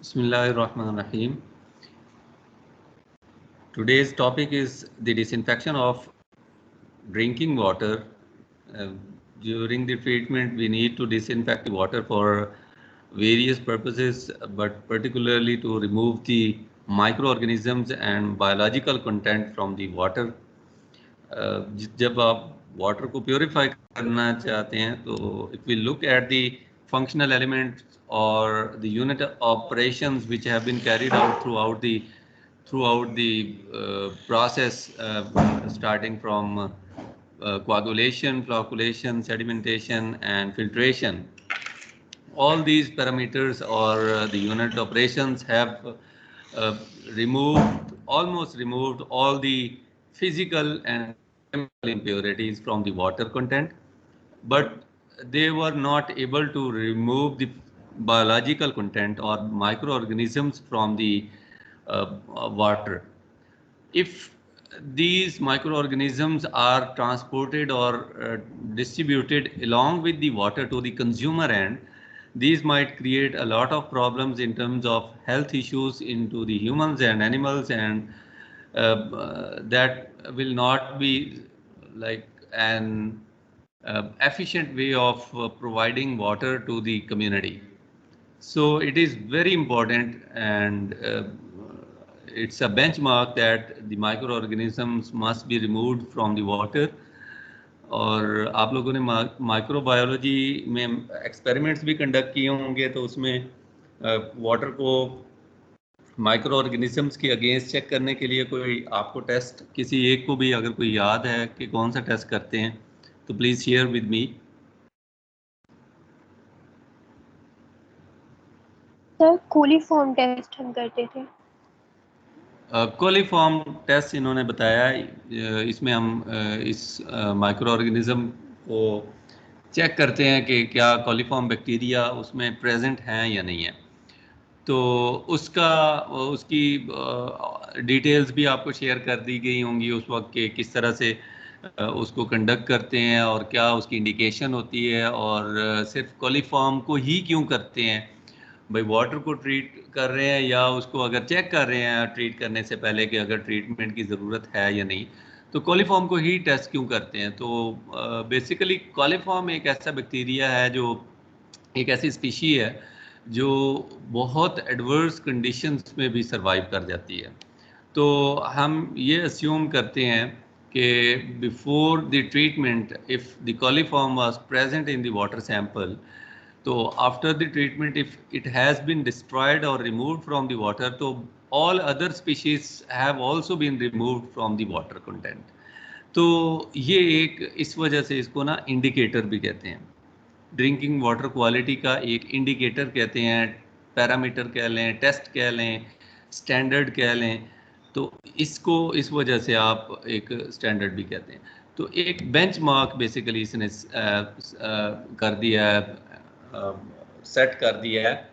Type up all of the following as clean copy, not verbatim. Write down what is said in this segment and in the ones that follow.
Bismillahirrahmanirrahim. Today's topic is the disinfection of drinking water. During the treatment, we need to disinfect the water for various purposes, but particularly to remove the microorganisms and biological content from the water. जब आप water को purify करना चाहते हैं, तो if we look at the functional elements or the unit operations which have been carried out throughout the process, starting from coagulation, flocculation, sedimentation, and filtration. All these parameters or the unit operations have almost removed all the physical and chemical impurities from the water content, but they were not able to remove the biological content or microorganisms from the water. If these microorganisms are transported or distributed along with the water to the consumer end, these might create a lot of problems in terms of health issues into the humans and animals, and that will not be like an efficient way of providing water to the community. So it is very important, and it's a benchmark that the microorganisms must be removed from the water. और आप लोगों ने microbiology में experiments भी conduct किए होंगे, तो उसमें वाटर को माइक्रो ऑर्गेनिजम्स के अगेंस्ट चेक करने के लिए कोई आपको टेस्ट, किसी एक को भी अगर कोई याद है कि कौन सा टेस्ट करते हैं, तो please share with me. Sir coliform test हम करते थे. कोलीफॉर्म टेस्ट इन्होंने बताया. इसमें हम इस माइक्रो ऑर्गेनिज्म को चेक करते हैं कि क्या कोलीफॉर्म बैक्टीरिया उसमें प्रेजेंट हैं या नहीं है. तो उसकी डिटेल्स भी आपको शेयर कर दी गई होंगी उस वक्त के किस तरह से उसको कंडक्ट करते हैं और क्या उसकी इंडिकेशन होती है, और सिर्फ कोलीफॉर्म को ही क्यों करते हैं. भाई वाटर को ट्रीट कर रहे हैं या उसको अगर चेक कर रहे हैं ट्रीट करने से पहले कि अगर ट्रीटमेंट की ज़रूरत है या नहीं, तो कोलीफॉर्म को ही टेस्ट क्यों करते हैं. तो बेसिकली कोलीफॉर्म एक ऐसा बैक्टीरिया है, जो एक ऐसी स्पीशी है जो बहुत एडवर्स कंडीशंस में भी सरवाइव कर जाती है. तो हम ये अस्यूम करते हैं कि before the treatment if the coliform was present in the water sample, तो after the treatment if it has been destroyed और रिमूव्ड फ्रॉम द वाटर, तो all other species have also been removed from the water content. तो ये एक इस वजह से इसको ना इंडिकेटर भी कहते हैं. ड्रिंकिंग वाटर क्वालिटी का एक इंडिकेटर कहते हैं, पैरामीटर कह लें, टेस्ट कह लें, स्टैंडर्ड कह लें. तो इसको इस वजह से आप एक स्टैंडर्ड भी कहते हैं. तो एक बेंचमार्क बेसिकली इसने कर दिया है, सेट कर दिया है,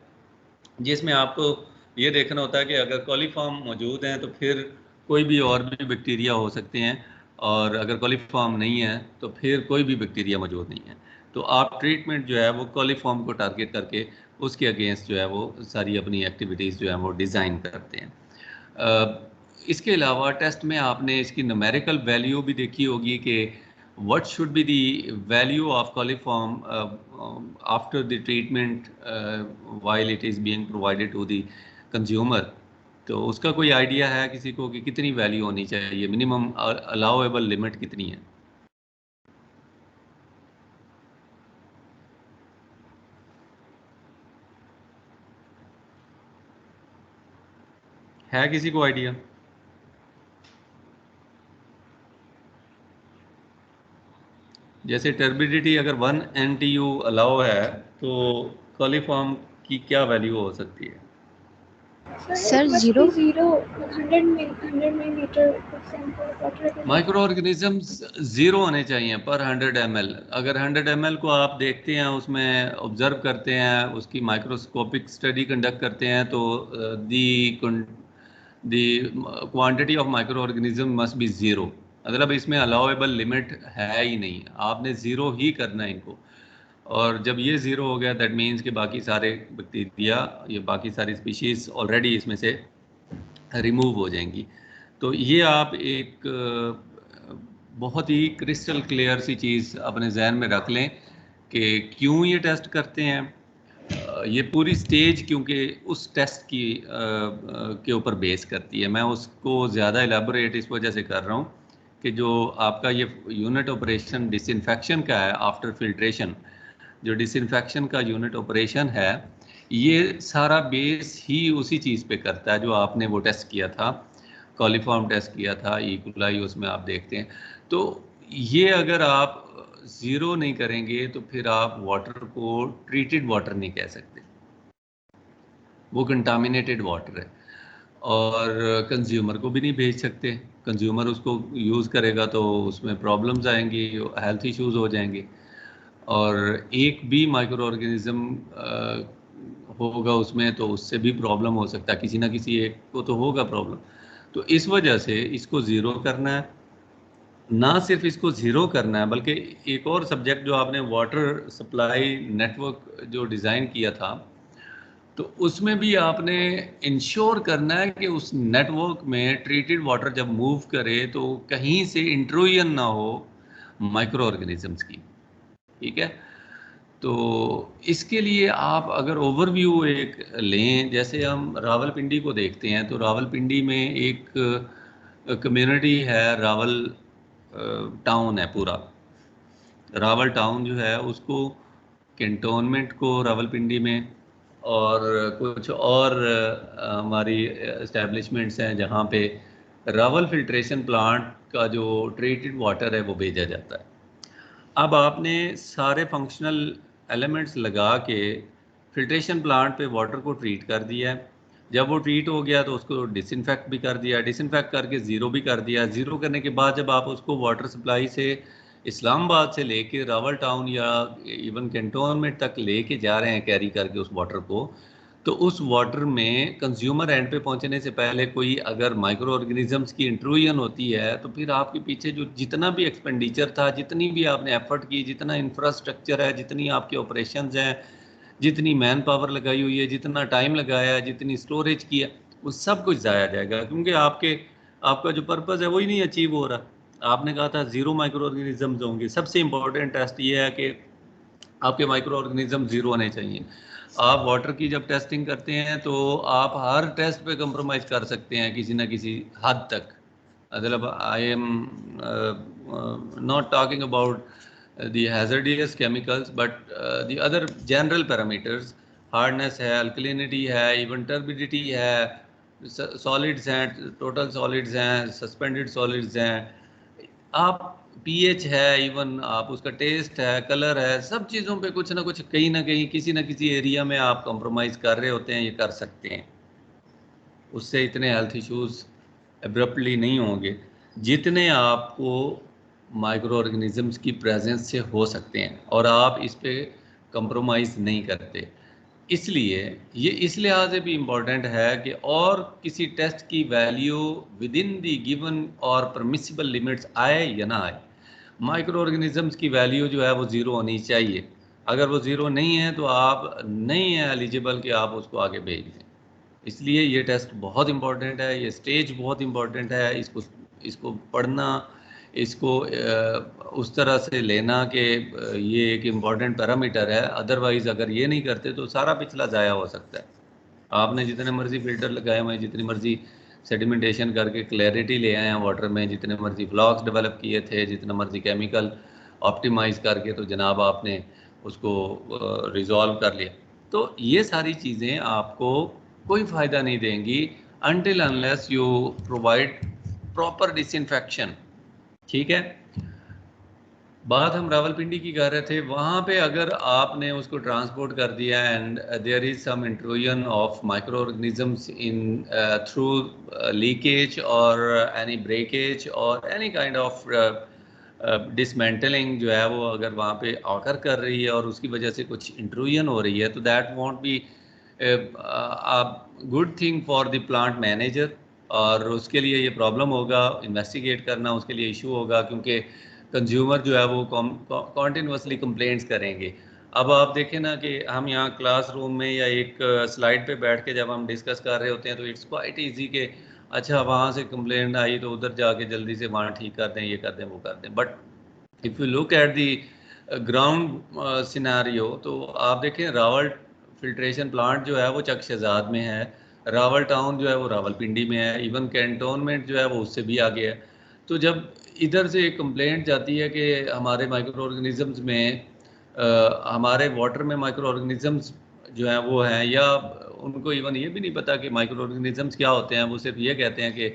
जिसमें आपको ये देखना होता है कि अगर कोलीफॉर्म मौजूद हैं तो फिर कोई भी और भी बैक्टीरिया हो सकते हैं, और अगर कोलीफॉर्म नहीं है तो फिर कोई भी बैक्टीरिया मौजूद नहीं है. तो आप ट्रीटमेंट जो है वो कोलीफॉर्म को टारगेट करके उसके अगेंस्ट जो है वो सारी अपनी एक्टिविटीज़ जो है वो डिज़ाइन करते हैं. इसके अलावा टेस्ट में आपने इसकी न्यूमेरिकल वैल्यू भी देखी होगी कि what should be the value of coliform after the treatment while it is being provided to the consumer. तो उसका कोई आइडिया है किसी को कि कितनी वैल्यू होनी चाहिए, मिनिमम अलाउएबल लिमिट कितनी है किसी को आइडिया? जैसे टर्बिडिटी अगर 1 NTU अलाउ है, तो कोलीफॉर्म की क्या वैल्यू हो सकती है? सर 0 माइक्रो ऑर्गेनिजम्स 0 होने चाहिए पर 100 ml. अगर 100 ml को आप देखते हैं, उसमें ऑब्जर्व करते हैं, उसकी माइक्रोस्कोपिक स्टडी कंडक्ट करते हैं, तो दी quantity of micro organism must be 0. मतलब इसमें अलाउएबल लिमिट है ही नहीं, आपने 0 ही करना है इनको. और जब ये ज़ीरो हो गया दैट मीन्स कि बाकी सारे बैक्टीरिया, ये बाकी सारी स्पीशीज़ ऑलरेडी इसमें से रिमूव हो जाएंगी। तो ये आप एक बहुत ही क्रिस्टल क्लियर सी चीज़ अपने जहन में रख लें कि क्यों ये टेस्ट करते हैं। ये पूरी स्टेज क्योंकि उस टेस्ट की के ऊपर बेस करती है। मैं उसको ज़्यादा एलेबोरेट इस वजह से कर रहा हूँ कि जो आपका ये यूनिट ऑपरेशन डिसइंफेक्शन का है आफ्टर फिल्ट्रेशन, जो डिसइंफेक्शन का यूनिट ऑपरेशन है, ये सारा बेस ही उसी चीज़ पे करता है जो आपने वो टेस्ट किया था, कॉलीफॉर्म टेस्ट किया था, ई कोलाई, उसमें आप देखते हैं। तो ये अगर आप ज़ीरो नहीं करेंगे तो फिर आप वाटर को ट्रीटेड वाटर नहीं कह सकते, वो कंटामिनेटेड वाटर है और कंज्यूमर को भी नहीं भेज सकते। कंज्यूमर उसको यूज़ करेगा तो उसमें प्रॉब्लम्स आएंगी, हेल्थ इश्यूज हो जाएंगे और एक भी माइक्रो ऑर्गेनिज्म होगा उसमें तो उससे भी प्रॉब्लम हो सकता है, किसी ना किसी एक को तो होगा प्रॉब्लम। तो इस वजह से इसको ज़ीरो करना है। ना सिर्फ इसको ज़ीरो करना है बल्कि एक और सब्जेक्ट जो आपने वाटर सप्लाई नेटवर्क जो डिज़ाइन किया था, तो उसमें भी आपने इंश्योर करना है कि उस नेटवर्क में ट्रीटेड वाटर जब मूव करे तो कहीं से इंट्रूजन ना हो माइक्रो ऑर्गेनिजम्स की। ठीक है, तो इसके लिए आप अगर ओवरव्यू एक लें, जैसे हम रावलपिंडी को देखते हैं तो रावलपिंडी में एक कम्युनिटी है, रावल टाउन है पूरा। रावल टाउन जो है उसको कैंटोनमेंट को रावलपिंडी में और कुछ और हमारी एस्टेब्लिशमेंट्स हैं जहाँ पे रावल फिल्ट्रेशन प्लांट का जो ट्रीटेड वाटर है वो भेजा जाता है। अब आपने सारे फंक्शनल एलिमेंट्स लगा के फिल्ट्रेशन प्लांट पे वाटर को ट्रीट कर दिया है। जब वो ट्रीट हो गया तो उसको डिसइंफेक्ट भी कर दिया, डिसइंफेक्ट करके ज़ीरो भी कर दिया। ज़ीरो करने के बाद जब आप उसको वाटर सप्लाई से इस्लामाबाद से लेके रावल टाउन या इवन कैंटोनमेंट तक लेके जा रहे हैं कैरी करके उस वाटर को, तो उस वाटर में कंज्यूमर एंड पे पहुंचने से पहले कोई अगर माइक्रो ऑर्गेनिजम्स की इंट्रूजन होती है तो फिर आपके पीछे जो जितना भी एक्सपेंडिचर था, जितनी भी आपने एफर्ट की, जितना इंफ्रास्ट्रक्चर है, जितनी आपके ऑपरेशंस हैं, जितनी मैन पावर लगाई हुई है, जितना टाइम लगाया है, जितनी स्टोरेज की है, वो सब कुछ ज़ाया जाएगा क्योंकि आपका जो पर्पज़ है वही नहीं अचीव हो रहा। आपने कहा था ज़ीरो माइक्रो ऑर्गेनिजम्स होंगे। सबसे इंपॉर्टेंट टेस्ट ये है कि आपके माइक्रो ऑर्गेनिज्म ज़ीरो होने चाहिए। आप वाटर की जब टेस्टिंग करते हैं तो आप हर टेस्ट पे कंप्रोमाइज़ कर सकते हैं किसी ना किसी हद तक। मतलब I am not talking about the hazardous chemicals but the other general parameters, hardness है, अल्कलिनिटी है, इवन टर्बिडिटी है, सॉलिड्स हैं, टोटल सॉलिड्स हैं, सस्पेंडेड सॉलिड्स हैं, आप पीएच है, इवन आप उसका टेस्ट है, कलर है, सब चीज़ों पे कुछ ना कुछ कहीं ना कहीं किसी ना किसी एरिया में आप कंप्रोमाइज़ कर रहे होते हैं, ये कर सकते हैं। उससे इतने हेल्थ इश्यूज एब्रप्टली नहीं होंगे जितने आपको माइक्रो ऑर्गेनिजम्स की प्रेजेंस से हो सकते हैं, और आप इस पे कंप्रोमाइज़ नहीं करते। इसलिए ये इस लिहाज से भी इम्पॉर्टेंट है कि और किसी टेस्ट की value with in the given और परमिसिबल लिमिट्स आए या ना आए, माइक्रो ऑर्गेनिजम्स की वैल्यू जो है वो ज़ीरो होनी चाहिए। अगर वो ज़ीरो नहीं है तो आप नहीं है एलिजिबल कि आप उसको आगे भेज दें। इसलिए ये टेस्ट बहुत इम्पॉर्टेंट है, ये स्टेज बहुत इम्पॉर्टेंट है। इसको पढ़ना, इसको उस तरह से लेना कि ये एक इम्पॉर्टेंट पैरामीटर है। अदरवाइज़ अगर ये नहीं करते तो सारा पिछला ज़ाया हो सकता है। आपने जितने मर्जी फिल्टर लगाए हुए हैं, जितनी मर्जी सेडिमेंटेशन करके क्लैरिटी ले आए हैं वाटर में, जितने मर्जी फ्लॉक्स डेवलप किए थे, जितना मर्जी केमिकल ऑप्टिमाइज़ करके, तो जनाब आपने उसको रिजॉल्व कर लिया। तो ये सारी चीज़ें आपको कोई फ़ायदा नहीं देंगी until unless you provide proper disinfection. ठीक है, बात हम रावलपिंडी की कर रहे थे। वहाँ पे अगर आपने उसको ट्रांसपोर्ट कर दिया and there is some intrusion of microorganisms in through leakage और एनी ब्रेकेज और एनी काइंड ऑफ डिसमेंटलिंग जो है वो अगर वहाँ पे आकर कर रही है और उसकी वजह से कुछ इंट्रूजन हो रही है, तो that want be good thing for the plant manager, और उसके लिए ये प्रॉब्लम होगा, इन्वेस्टिगेट करना उसके लिए इशू होगा, क्योंकि कंज्यूमर जो है वो कॉन्टिन्यूसली कंप्लेंट्स करेंगे। अब आप देखें ना कि हम यहाँ क्लासरूम में या एक स्लाइड पे बैठ के जब हम डिस्कस कर रहे होते हैं तो इट्स क्वाइट इजी के अच्छा वहाँ से कंप्लेंट आई तो उधर जाके जल्दी से वहाँ ठीक कर दें, ये कर दें, वो कर दें। But if you look at the ground scenario तो आप देखें रावल फिल्ट्रेशन प्लांट जो है वो चक शहजाद में है, रावल टाउन जो है वो रावलपिंडी में है, इवन कैंटोनमेंट जो है वो उससे भी आगे है। तो जब इधर से एक कंप्लेंट जाती है कि हमारे माइक्रो ऑर्गेनिजम्स में हमारे वाटर में माइक्रो ऑर्गेनिजम्स जो हैं वो हैं, या उनको इवन ये भी नहीं पता कि माइक्रो ऑर्गेनिजम्स क्या होते हैं, वो सिर्फ ये कहते हैं कि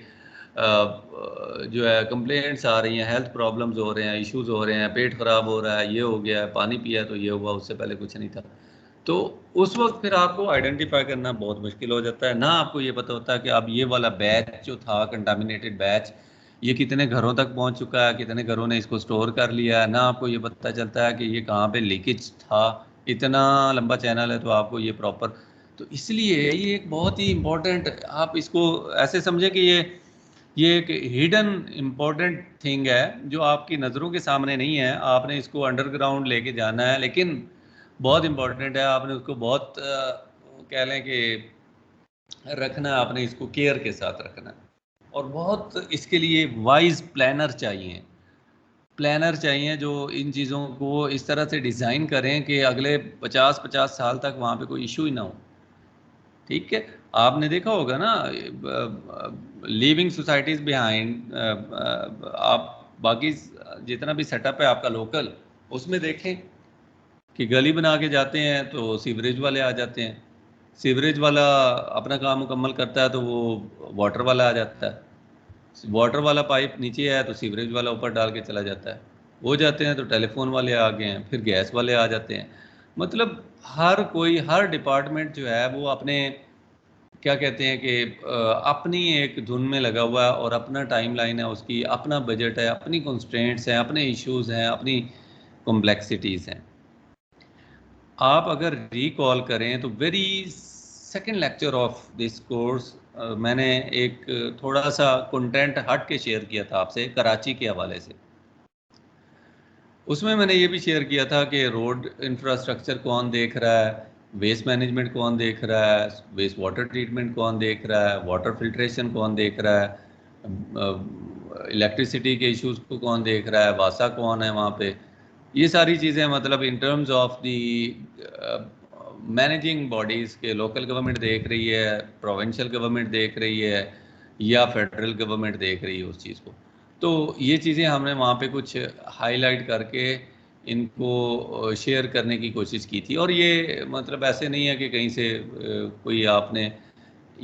जो है कंप्लेंट्स आ रही हैं, हेल्थ प्रॉब्लम्स हो रहे हैं, इश्यूज हो रहे हैं, पेट ख़राब हो रहा है, ये हो गया है, पानी पिया तो ये हुआ, उससे पहले कुछ नहीं था। तो उस वक्त फिर आपको आइडेंटिफाई करना बहुत मुश्किल हो जाता है। ना आपको ये पता होता है कि अब ये वाला बैच जो था कंटामिनेटेड बैच ये कितने घरों तक पहुंच चुका है, कितने घरों ने इसको स्टोर कर लिया है। ना आपको ये पता चलता है कि ये कहाँ पे लीकेज था, इतना लंबा चैनल है तो आपको ये प्रॉपर। तो इसलिए ये एक बहुत ही इम्पोर्टेंट, आप इसको ऐसे समझे कि ये एक हिडन इम्पोर्टेंट थिंग है जो आपकी नज़रों के सामने नहीं है, आपने इसको अंडरग्राउंड लेके जाना है, लेकिन बहुत इम्पोर्टेंट है, आपने उसको बहुत कह लें कि रखना है, आपने इसको केयर के साथ रखना है। और बहुत इसके लिए वाइज प्लानर चाहिए, प्लानर चाहिए जो इन चीज़ों को इस तरह से डिज़ाइन करें कि अगले 50-50 साल तक वहाँ पे कोई इशू ही ना हो। ठीक है, आपने देखा होगा ना लीविंग सोसाइटीज़ बिहाइंड, आप बाकी जितना भी सेटअप है आपका लोकल, उसमें देखें कि गली बना के जाते हैं तो सीवरेज वाले आ जाते हैं, सीवरेज वाला अपना काम मुकम्मल करता है तो वो वाटर वाला आ जाता है, वाटर वाला पाइप नीचे है तो सीवरेज वाला ऊपर डाल के चला जाता है, हो जाते हैं तो टेलीफोन वाले आ गए हैं, फिर गैस वाले आ जाते हैं। मतलब हर कोई, हर डिपार्टमेंट जो है वो अपने क्या कहते हैं कि अपनी एक धुन में लगा हुआ है, और अपना टाइमलाइन है उसकी, अपना बजट है, अपनी कंस्ट्रेंट्स हैं, अपने इश्यूज हैं, अपनी कॉम्प्लेक्सिटीज़ हैं। आप अगर रिकॉल करें तो very second lecture of this course मैंने एक थोड़ा सा कंटेंट हट के शेयर किया था आपसे कराची के हवाले से। उसमें मैंने ये भी शेयर किया था कि रोड इंफ्रास्ट्रक्चर कौन देख रहा है, वेस्ट मैनेजमेंट कौन देख रहा है, वेस्ट वाटर ट्रीटमेंट कौन देख रहा है, वाटर फिल्ट्रेशन कौन देख रहा है, इलेक्ट्रिसिटी के इश्यूज को कौन देख रहा है, वासा कौन है वहाँ पे। ये सारी चीज़ें मतलब in terms of the managing bodies के लोकल गवर्नमेंट देख रही है, प्रोविंशियल गवर्नमेंट देख रही है, या फेडरल गवर्नमेंट देख रही है उस चीज़ को। तो ये चीज़ें हमने वहाँ पे कुछ हाईलाइट करके इनको शेयर करने की कोशिश की थी। और ये मतलब ऐसे नहीं है कि कहीं से कोई आपने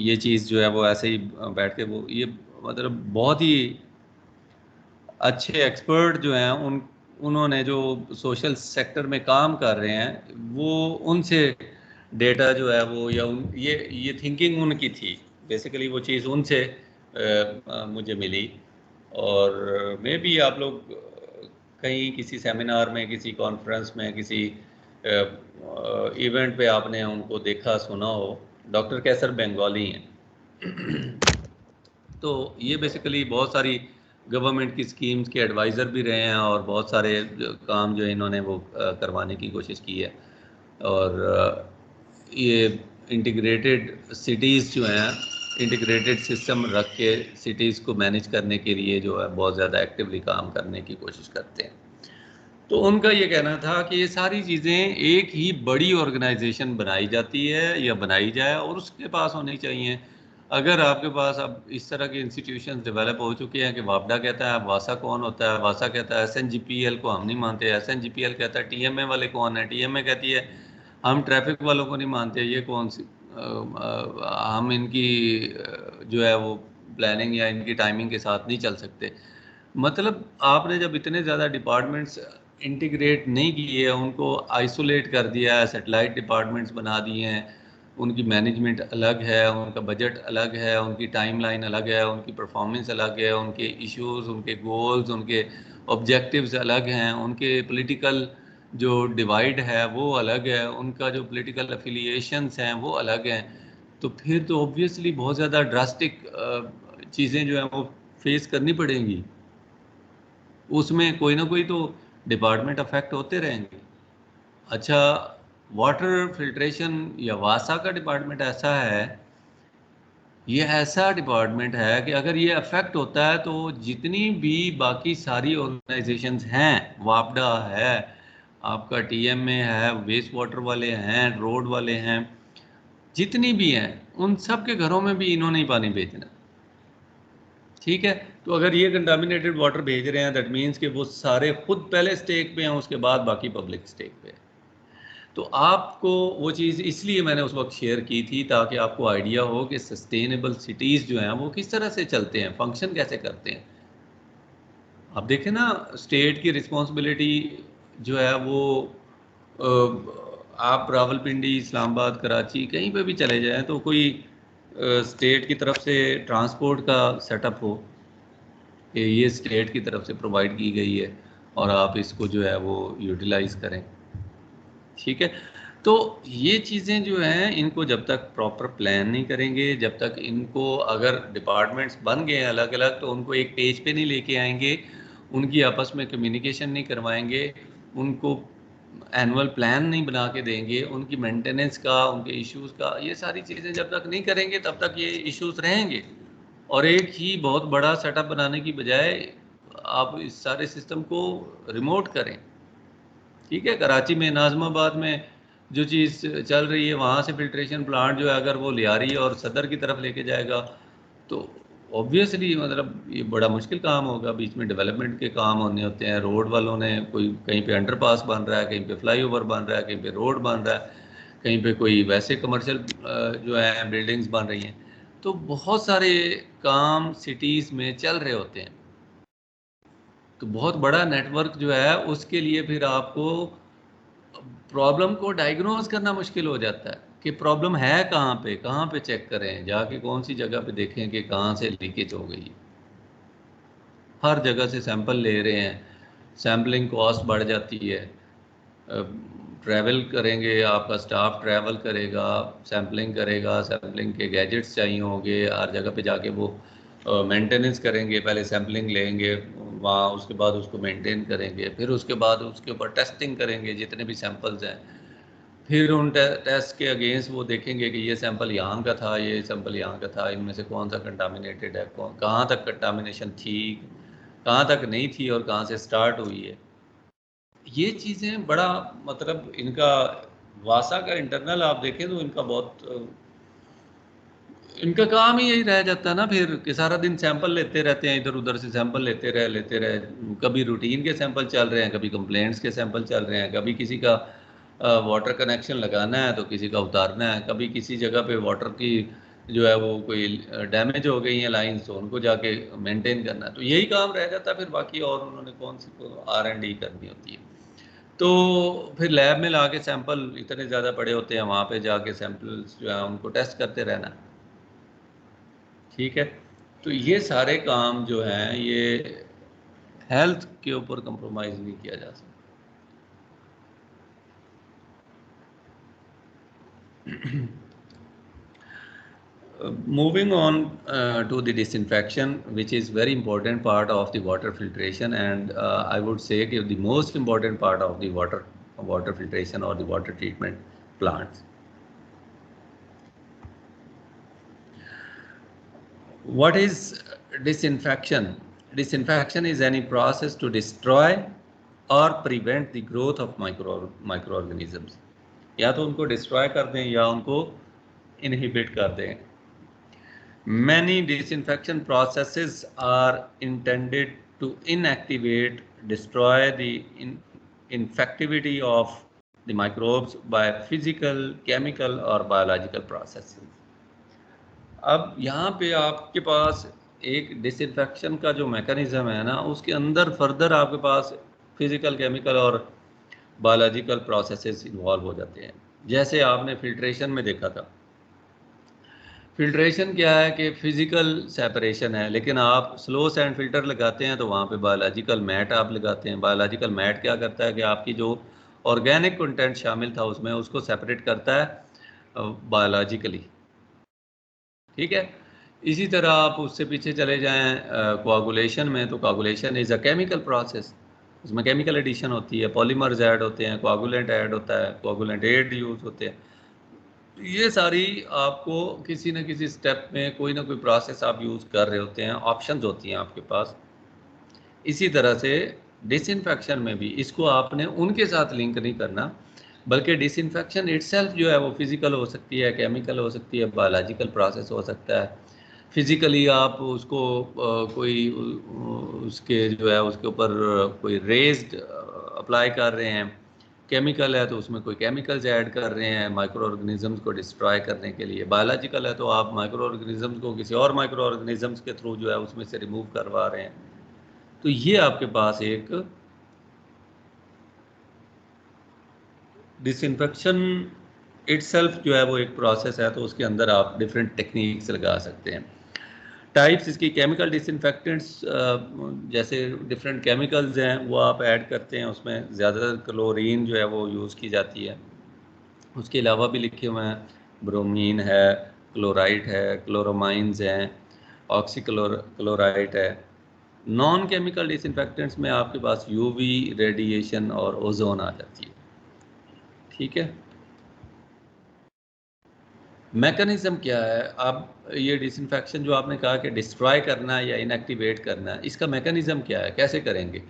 ये चीज़ जो है वो ऐसे ही बैठ के वो ये मतलब बहुत ही अच्छे एक्सपर्ट जो हैं उन्होंने जो सोशल सेक्टर में काम कर रहे हैं वो उनसे डेटा जो है वो या ये थिंकिंग उनकी थी, बेसिकली वो चीज़ उनसे मुझे मिली। और मे भी आप लोग कहीं किसी सेमिनार में, किसी कॉन्फ्रेंस में, किसी इवेंट पे आपने उनको देखा सुना हो। डॉक्टर कैसर बंगाली हैं तो ये बेसिकली बहुत सारी गवर्नमेंट की स्कीम्स के एडवाइज़र भी रहे हैं, और बहुत सारे काम जो इन्होंने वो करवाने की कोशिश की है। और ये इंटीग्रेटेड सिटीज़ जो हैं, इंटीग्रेटेड सिस्टम रख के सिटीज़ को मैनेज करने के लिए जो है बहुत ज़्यादा एक्टिवली काम करने की कोशिश करते हैं। तो उनका ये कहना था कि ये सारी चीज़ें एक ही बड़ी ऑर्गेनाइजेशन बनाई जाती है या बनाई जाए और उसके पास होनी चाहिए। अगर आपके पास अब इस तरह के इंस्टीट्यूशन डेवलप हो चुके हैं कि वापडा कहता है वासा कौन होता है, वासा कहता है एसएनजीपीएल को हम नहीं मानते, एसएनजीपीएल कहता है टीएमए वाले कौन है, टीएमए कहती है हम ट्रैफिक वालों को नहीं मानते, ये कौन सी हम इनकी जो है वो प्लानिंग या इनकी टाइमिंग के साथ नहीं चल सकते। मतलब आपने जब इतने ज़्यादा डिपार्टमेंट्स इंटीग्रेट नहीं किए हैं, उनको आइसोलेट कर दिया है, सैटेलाइट डिपार्टमेंट्स बना दिए हैं, उनकी मैनेजमेंट अलग है, उनका बजट अलग है, उनकी टाइमलाइन अलग है, उनकी परफॉर्मेंस अलग है, उनके इश्यूज, उनके गोल्स, उनके ऑब्जेक्टिव्स अलग हैं, उनके पॉलिटिकल जो डिवाइड है वो अलग है, उनका जो पॉलिटिकल एफिलिएशंस हैं वो अलग हैं। तो फिर तो ऑब्वियसली बहुत ज़्यादा ड्रास्टिक चीज़ें जो हैं वो फेस करनी पड़ेंगी, उसमें कोई ना कोई तो डिपार्टमेंट अफेक्ट होते रहेंगे। अच्छा, वाटर फिल्ट्रेशन या वासा का डिपार्टमेंट ऐसा है, ये ऐसा डिपार्टमेंट है कि अगर ये अफेक्ट होता है तो जितनी भी बाकी सारी ऑर्गेनाइजेशंस हैं, वापडा है, आपका टीएमए है, वेस्ट वाटर वाले हैं, रोड वाले हैं, जितनी भी हैं, उन सब के घरों में भी इन्होंने ही पानी भेजना। ठीक है, तो अगर ये कंटामिनेटेड वाटर भेज रहे हैं, दैट मीन्स कि वो सारे खुद पहले स्टेक पे हैं, उसके बाद बाकी पब्लिक स्टेक पे है। तो आपको वो चीज़ इसलिए मैंने उस वक्त शेयर की थी ताकि आपको आइडिया हो कि सस्टेनेबल सिटीज़ जो हैं वो किस तरह से चलते हैं, फंक्शन कैसे करते हैं। आप देखें ना, स्टेट की रिस्पॉन्सिबिलिटी जो है वो आप रावलपिंडी, इस्लामाबाद, कराची कहीं पे भी चले जाएं तो कोई स्टेट की तरफ से ट्रांसपोर्ट का सेटअप हो कि ये स्टेट की तरफ से प्रोवाइड की गई है और आप इसको जो है वो यूटिलाइज करें। ठीक है, तो ये चीज़ें जो हैं इनको जब तक प्रॉपर प्लान नहीं करेंगे, जब तक इनको, अगर डिपार्टमेंट्स बन गए हैं अलग अलग, तो उनको एक पेज पे नहीं लेके आएंगे, उनकी आपस में कम्युनिकेशन नहीं करवाएंगे, उनको एनुअल प्लान नहीं बना के देंगे, उनकी मेंटेनेंस का, उनके इश्यूज़ का, ये सारी चीज़ें जब तक नहीं करेंगे तब तक ये इश्यूज़ रहेंगे। और एक ही बहुत बड़ा सेटअप बनाने की बजाय आप इस सारे सिस्टम को रिमोट करें। ठीक है, कराची में, नाज़िमाबाद में जो चीज़ चल रही है, वहाँ से फिल्ट्रेशन प्लांट जो है अगर वो ले आ रही है और सदर की तरफ लेके जाएगा तो ऑब्वियसली मतलब ये बड़ा मुश्किल काम होगा। बीच में डेवलपमेंट के काम होने होते हैं, रोड वालों ने कोई कहीं पे अंडरपास बन रहा है, कहीं पे फ्लाईओवर बन रहा है, कहीं पे रोड बन रहा है, कहीं पे कोई वैसे कमर्शियल जो है बिल्डिंग्स बन रही हैं। तो बहुत सारे काम सिटीज़ में चल रहे होते हैं। तो बहुत बड़ा नेटवर्क जो है उसके लिए फिर आपको प्रॉब्लम को डायग्नोज करना मुश्किल हो जाता है कि प्रॉब्लम है कहाँ पे चेक करें, जाके कौन सी जगह पे देखें कि कहाँ से लीकेज हो गई। हर जगह से सैंपल ले रहे हैं, सैम्पलिंग कॉस्ट बढ़ जाती है। ट्रैवल करेंगे, आपका स्टाफ ट्रैवल करेगा, सैम्पलिंग करेगा, सैम्पलिंग के गैजेट्स चाहिए होंगे, हर जगह पे जाके वो मेंटेनेंस करेंगे, पहले सैम्पलिंग लेंगे वहाँ, उसके बाद उसको मेंटेन करेंगे, फिर उसके बाद उसके ऊपर टेस्टिंग करेंगे जितने भी सैंपल्स हैं, फिर उन टेस्ट के अगेंस्ट वो देखेंगे कि ये सैंपल यहाँ का था, ये सैंपल यहाँ का था, इनमें से कौन सा कंटामिनेटेड है, कहाँ तक कंटामिनेशन थी, कहाँ तक नहीं थी और कहाँ से स्टार्ट हुई है। ये चीज़ें बड़ा मतलब इनका वासा का इंटरनल आप देखें तो इनका बहुत इनका काम ही यही रह जाता है ना फिर कि सारा दिन सैंपल लेते रहते हैं, इधर उधर से सैंपल लेते रहे। कभी रूटीन के सैंपल चल रहे हैं, कभी कंप्लेंट्स के सैंपल चल रहे हैं, कभी किसी का वाटर कनेक्शन लगाना है तो किसी का उतारना है, कभी किसी जगह पे वाटर की जो है वो कोई डैमेज हो गई है लाइन्स तो उनको जाके मेंटेन करना है। तो यही काम रह जाता है फिर बाकी, और उन्होंने कौन सी R&D करनी होती है। तो फिर लैब में ला के सैंपल इतने ज़्यादा पड़े होते हैं, वहाँ पे जाके सैंपल्स जो है उनको टेस्ट करते रहना। ठीक है, तो ये सारे काम जो हैं ये हेल्थ के ऊपर कंप्रोमाइज़ नहीं किया जा सकता। Moving on to the disinfection, which is very important part of the water filtration, and I would say that the most important part of the water filtration or the water treatment plants. What is disinfection? Disinfection is any process to destroy or prevent the growth of microorganisms. या तो उनको destroy कर दें या उनको inhibit कर दें. Many disinfection processes are intended to inactivate, destroy the infectivity of the microbes by physical, chemical or biological processes. अब यहाँ पे आपके पास एक डिसइंफेक्शन का जो मैकेनिज्म है ना, उसके अंदर फर्दर आपके पास फिजिकल, केमिकल और बायोलॉजिकल प्रोसेसेस इन्वॉल्व हो जाते हैं। जैसे आपने फिल्ट्रेशन में देखा था, फिल्ट्रेशन क्या है कि फिजिकल सेपरेशन है, लेकिन आप स्लो सैंड फिल्टर लगाते हैं तो वहाँ पे बायोलॉजिकल मैट आप लगाते हैं। बायोलॉजिकल मैट क्या करता है कि आपकी जो ऑर्गेनिक कंटेंट शामिल था उसमें उसको सेपरेट करता है बायोलॉजिकली। ठीक है, इसी तरह आप उससे पीछे चले जाएं कोआगुलेशन में, तो coagulation is a chemical process. उसमें केमिकल एडिशन होती है, पॉलीमर्स ऐड होते हैं, कोआगुलेंट ऐड होता है, कोआगुलेंट एड यूज होते हैं। ये सारी आपको किसी न किसी स्टेप में कोई ना कोई प्रोसेस आप यूज़ कर रहे होते हैं, ऑप्शंस होती हैं आपके पास। इसी तरह से डिसइंफेक्शन में भी इसको आपने उनके साथ लिंक नहीं करना, बल्कि डिसइंफेक्शन इटसेल्फ जो है वो फिजिकल हो सकती है, केमिकल हो सकती है, बायोलॉजिकल प्रोसेस हो सकता है। फिजिकली आप उसको कोई उसके जो है उसके ऊपर कोई रेज्ड अप्लाई कर रहे हैं। केमिकल है तो उसमें कोई केमिकल्स ऐड कर रहे हैं माइक्रो ऑर्गेनिजम्स को डिस्ट्रॉय करने के लिए। बायोलॉजिकल है तो आप माइक्रो ऑर्गेनिजम्स को किसी और माइक्रो ऑर्गेनिजम्स के थ्रू जो है उसमें से रिमूव करवा रहे हैं। तो ये आपके पास एक डिसइंफेक्शन इटसेल्फ जो है वो एक प्रोसेस है, तो उसके अंदर आप डिफरेंट टेक्निक्स लगा सकते हैं। टाइप्स इसकी केमिकल डिसइंफेक्टेंट्स, जैसे डिफरेंट केमिकल्स हैं वो आप ऐड करते हैं, उसमें ज़्यादातर क्लोरीन जो है वो यूज़ की जाती है। उसके अलावा भी लिखे हुए हैं, ब्रोमीन है, क्लोराइड है, क्लोरोमाइंस हैं, ऑक्सीक्लोराइड है। नॉन केमिकल डिसइंफेक्टेंट्स में आपके पास यूवी रेडिएशन और ओजोन आ जाती है। ठीक है, मैकेनिज्म क्या है? अब ये डिसइंफेक्शन जो आपने कहा कि डिस्ट्रॉय करना है या इनएक्टिवेट करना है, इसका मैकेनिज्म क्या है, कैसे करेंगे?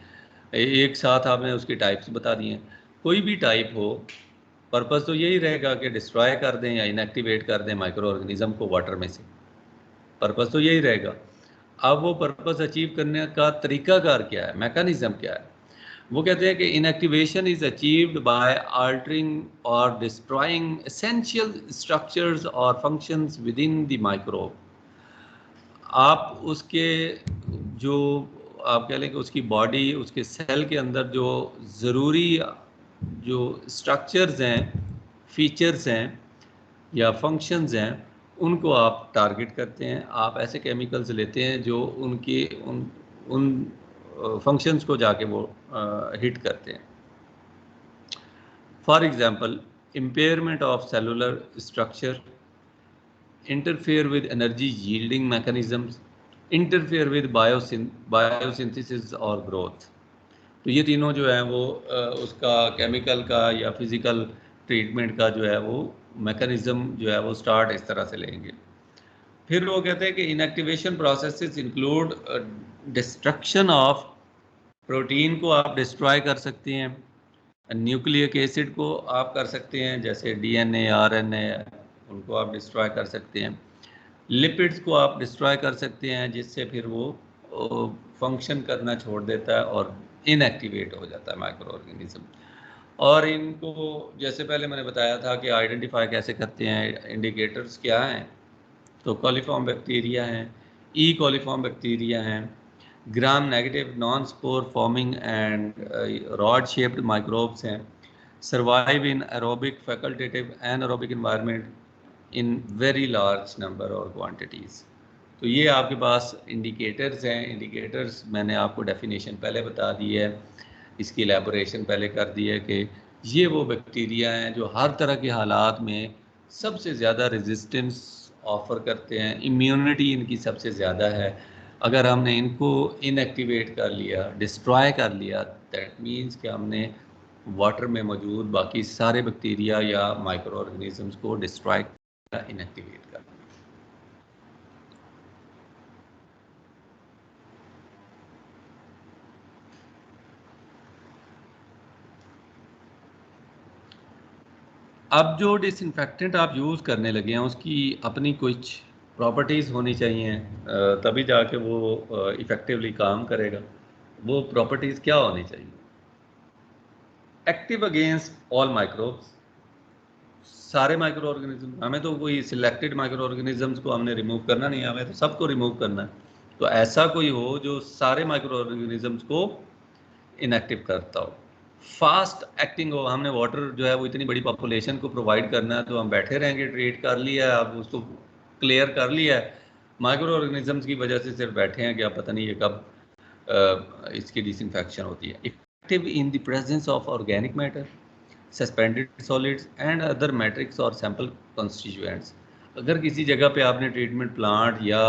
एक साथ आपने उसकी टाइप्स बता दी हैं। कोई भी टाइप हो, पर्पस तो यही रहेगा कि डिस्ट्रॉय कर दें या इनएक्टिवेट कर दें माइक्रो ऑर्गेनिज्म को वाटर में से। पर्पस तो यही रहेगा। अब वो पर्पस अचीव करने का तरीकाकार क्या है, मैकेनिज्म क्या है? वो कहते हैं कि inactivation is achieved by altering और डिस्ट्रॉइंग एसेंशियल स्ट्रक्चर्स और functions with in the microbe. आप उसके जो आप कह लें कि उसकी बॉडी, उसके सेल के अंदर जो ज़रूरी जो स्ट्रक्चर्स हैं, फीचर्स हैं या फंक्शंस हैं, उनको आप टारगेट करते हैं। आप ऐसे केमिकल्स लेते हैं जो उनकी उन फंक्शंस को जाके वो हिट करते हैं। For example, impairment of cellular structure, interfere with energy yielding mechanisms, interfere with biosynthesis और ग्रोथ। तो ये तीनों जो है वो उसका केमिकल का या फिजिकल ट्रीटमेंट का जो है वो मैकेनिज्म जो है वो स्टार्ट इस तरह से लेंगे। फिर वो कहते हैं कि inactivation processes include destruction of protein को आप डिस्ट्रॉय कर सकते हैं, न्यूक्लिक एसिड को आप कर सकते हैं, जैसे डीएनए, आरएनए, उनको आप डिस्ट्रॉय कर सकते हैं। लिपिड्स को आप डिस्ट्रॉय कर सकते हैं, जिससे फिर वो फंक्शन करना छोड़ देता है और इनएक्टिवेट हो जाता है माइक्रो ऑर्गेनिज्म। और इनको जैसे पहले मैंने बताया था कि आइडेंटिफाई कैसे करते हैं, इंडिकेटर्स क्या हैं, तो कॉलीफॉर्म बैक्टीरिया हैं, ई कॉलीफॉर्म बैक्टीरिया हैं, gram negative non spore forming and rod shaped microbes हैं, survive in aerobic facultative anaerobic environment in very large number और क्वांटिटीज़। तो ये आपके पास इंडिकेटर्स हैं। इंडिकेटर्स मैंने आपको डेफिनेशन पहले बता दी है, इसकी एलेबोरेशन पहले कर दी है कि ये वो बैक्टीरिया हैं जो हर तरह के हालात में सबसे ज़्यादा रेजिस्टेंस ऑफ़र करते हैं, इम्यूनिटी इनकी सबसे ज़्यादा है। अगर हमने इनको इनएक्टिवेट कर लिया, डिस्ट्रॉय कर लिया, दैट मीन्स कि हमने वाटर में मौजूद बाकी सारे बैक्टीरिया या माइक्रो ऑर्गेनिजम्स को डिस्ट्रॉय इनएक्टिवेट कर। अब जो डिसइंफेक्टेंट आप यूज़ करने लगे हैं उसकी अपनी कुछ प्रॉपर्टीज़ होनी चाहिए, तभी जाके वो इफ़ेक्टिवली काम करेगा। वो प्रॉपर्टीज़ क्या होनी चाहिए? एक्टिव अगेंस्ट ऑल माइक्रोब्स, सारे माइक्रो ऑर्गेनिज्म। हमें तो कोई सिलेक्टेड माइक्रो ऑर्गेनिजम्स को हमने रिमूव करना नहीं है, हमें तो सबको रिमूव करना है। तो ऐसा कोई हो जो सारे माइक्रो ऑर्गेनिजम्स को इनएक्टिव करता हो, फास्ट एक्टिंग हो। हमने वाटर जो है वो इतनी बड़ी पॉपुलेशन को प्रोवाइड करना है, तो हम बैठे रहेंगे, ट्रीट कर लिया है, अब उसको क्लियर कर लिया है, माइक्रो ऑर्गेनिजम्स की वजह से सिर्फ बैठे हैं कि अब पता नहीं ये कब इसकी डिसइंफेक्शन होती है। Effective in the presence of organic matter, suspended solids and other matrix और सैंपल कॉन्स्टिट्यूएंट्स। अगर किसी जगह पे आपने ट्रीटमेंट प्लांट या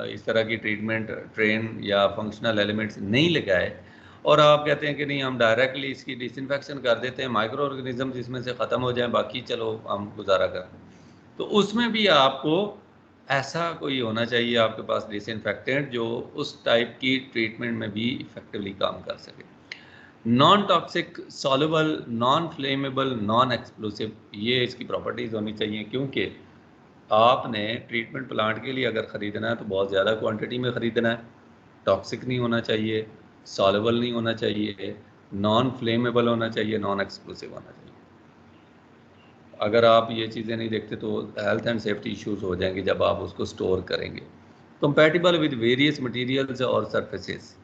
इस तरह की ट्रीटमेंट ट्रेन या फंक्शनल एलिमेंट्स नहीं लगाए और आप कहते हैं कि नहीं हम डायरेक्टली इसकी डिसइंफेक्शन कर देते हैं, माइक्रो ऑर्गेनिज्म इसमें से ख़त्म हो जाएं, बाकी चलो हम गुजारा करें, तो उसमें भी आपको ऐसा कोई होना चाहिए आपके पास डिसइंफेक्टेंट जो उस टाइप की ट्रीटमेंट में भी इफेक्टिवली काम कर सके। Non toxic, soluble, non flammable, non explosive, ये इसकी प्रॉपर्टीज़ होनी चाहिए, क्योंकि आपने ट्रीटमेंट प्लांट के लिए अगर ख़रीदना है तो बहुत ज़्यादा क्वांटिटी में ख़रीदना है, टॉक्सिक नहीं होना चाहिए, सॉल्युबल नहीं होना चाहिए, नॉन फ्लेमेबल होना चाहिए, नॉन एक्सप्लोसिव होना चाहिए। अगर आप ये चीज़ें नहीं देखते तो हेल्थ एंड सेफ्टी इश्यूज हो जाएंगे जब आप उसको स्टोर करेंगे। कंपैटिबल विद वेरियस मटेरियल्स और सरफेसेस,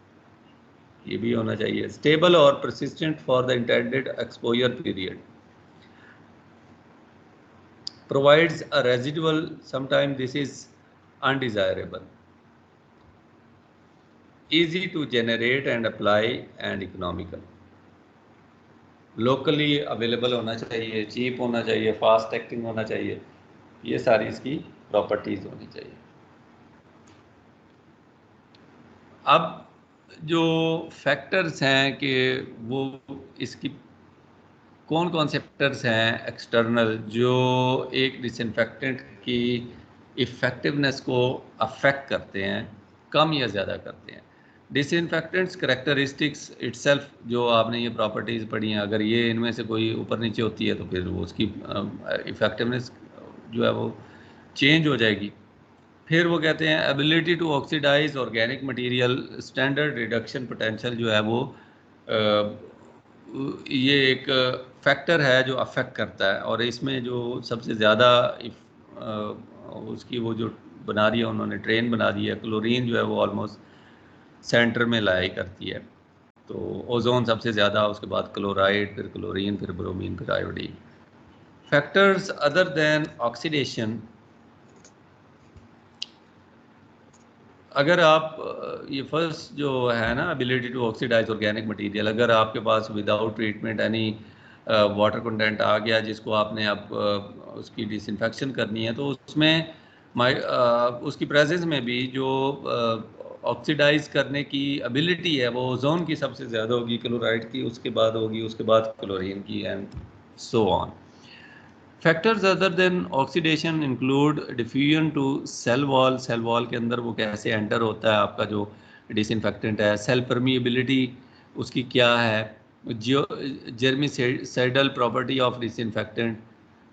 ये भी होना चाहिए। स्टेबल और persistent for the intended exposure period, provides a residual, sometimes this is undesirable, easy to generate and apply and economical, locally available होना चाहिए, cheap होना चाहिए, fast acting होना चाहिए, ये सारी इसकी प्रॉपर्टीज होनी चाहिए। अब जो फैक्टर्स हैं कि वो इसकी कौन कौन से फैक्टर्स हैं एक्सटर्नल जो एक डिसइंफेक्टेंट की इफ़ेक्टिवनेस को अफेक्ट करते हैं, कम या ज़्यादा करते हैं। डिसइंफेक्टेंट्स करेक्टरिस्टिक्स इटसेल्फ, जो आपने ये प्रॉपर्टीज़ पढ़ी हैं, अगर ये इनमें से कोई ऊपर नीचे होती है तो फिर वो उसकी इफ़ेक्टिवनेस जो है वो चेंज हो जाएगी। फिर वो कहते हैं ability to oxidise organic material, standard reduction potential जो है वो ये एक फैक्टर है जो अफेक्ट करता है, और इसमें जो सबसे ज़्यादा उसकी वो जो बना रही है उन्होंने ट्रेन बना दी है, क्लोरीन जो है वो ऑलमोस्ट सेंटर में लाई करती है, तो ओजोन सबसे ज़्यादा, उसके बाद क्लोराइड, फिर क्लोरीन, फिर ब्रोमीन, फिर iodine. Factors other than oxidation, अगर आप ये फर्स्ट जो है ना ability to oxidise organic material, अगर आपके पास without treatment any water content आ गया जिसको आपने अब उसकी डिसइंफेक्शन करनी है, तो उसमें उसकी प्रेजेंस में भी जो ऑक्सीडाइज करने की एबिलिटी है वो ओजोन की सबसे ज़्यादा होगी, क्लोराइड की उसके बाद होगी, उसके बाद क्लोरीन की, and so on. Factors other than oxidation include diffusion to cell wall, cell wall के अंदर वो कैसे एंटर होता है आपका जो डिसइंफेक्टेंट है, सेल परमिएबिलिटी उसकी क्या है, जो जर्मिसाइडल प्रॉपर्टी ऑफ डिसइंफेक्टेंट,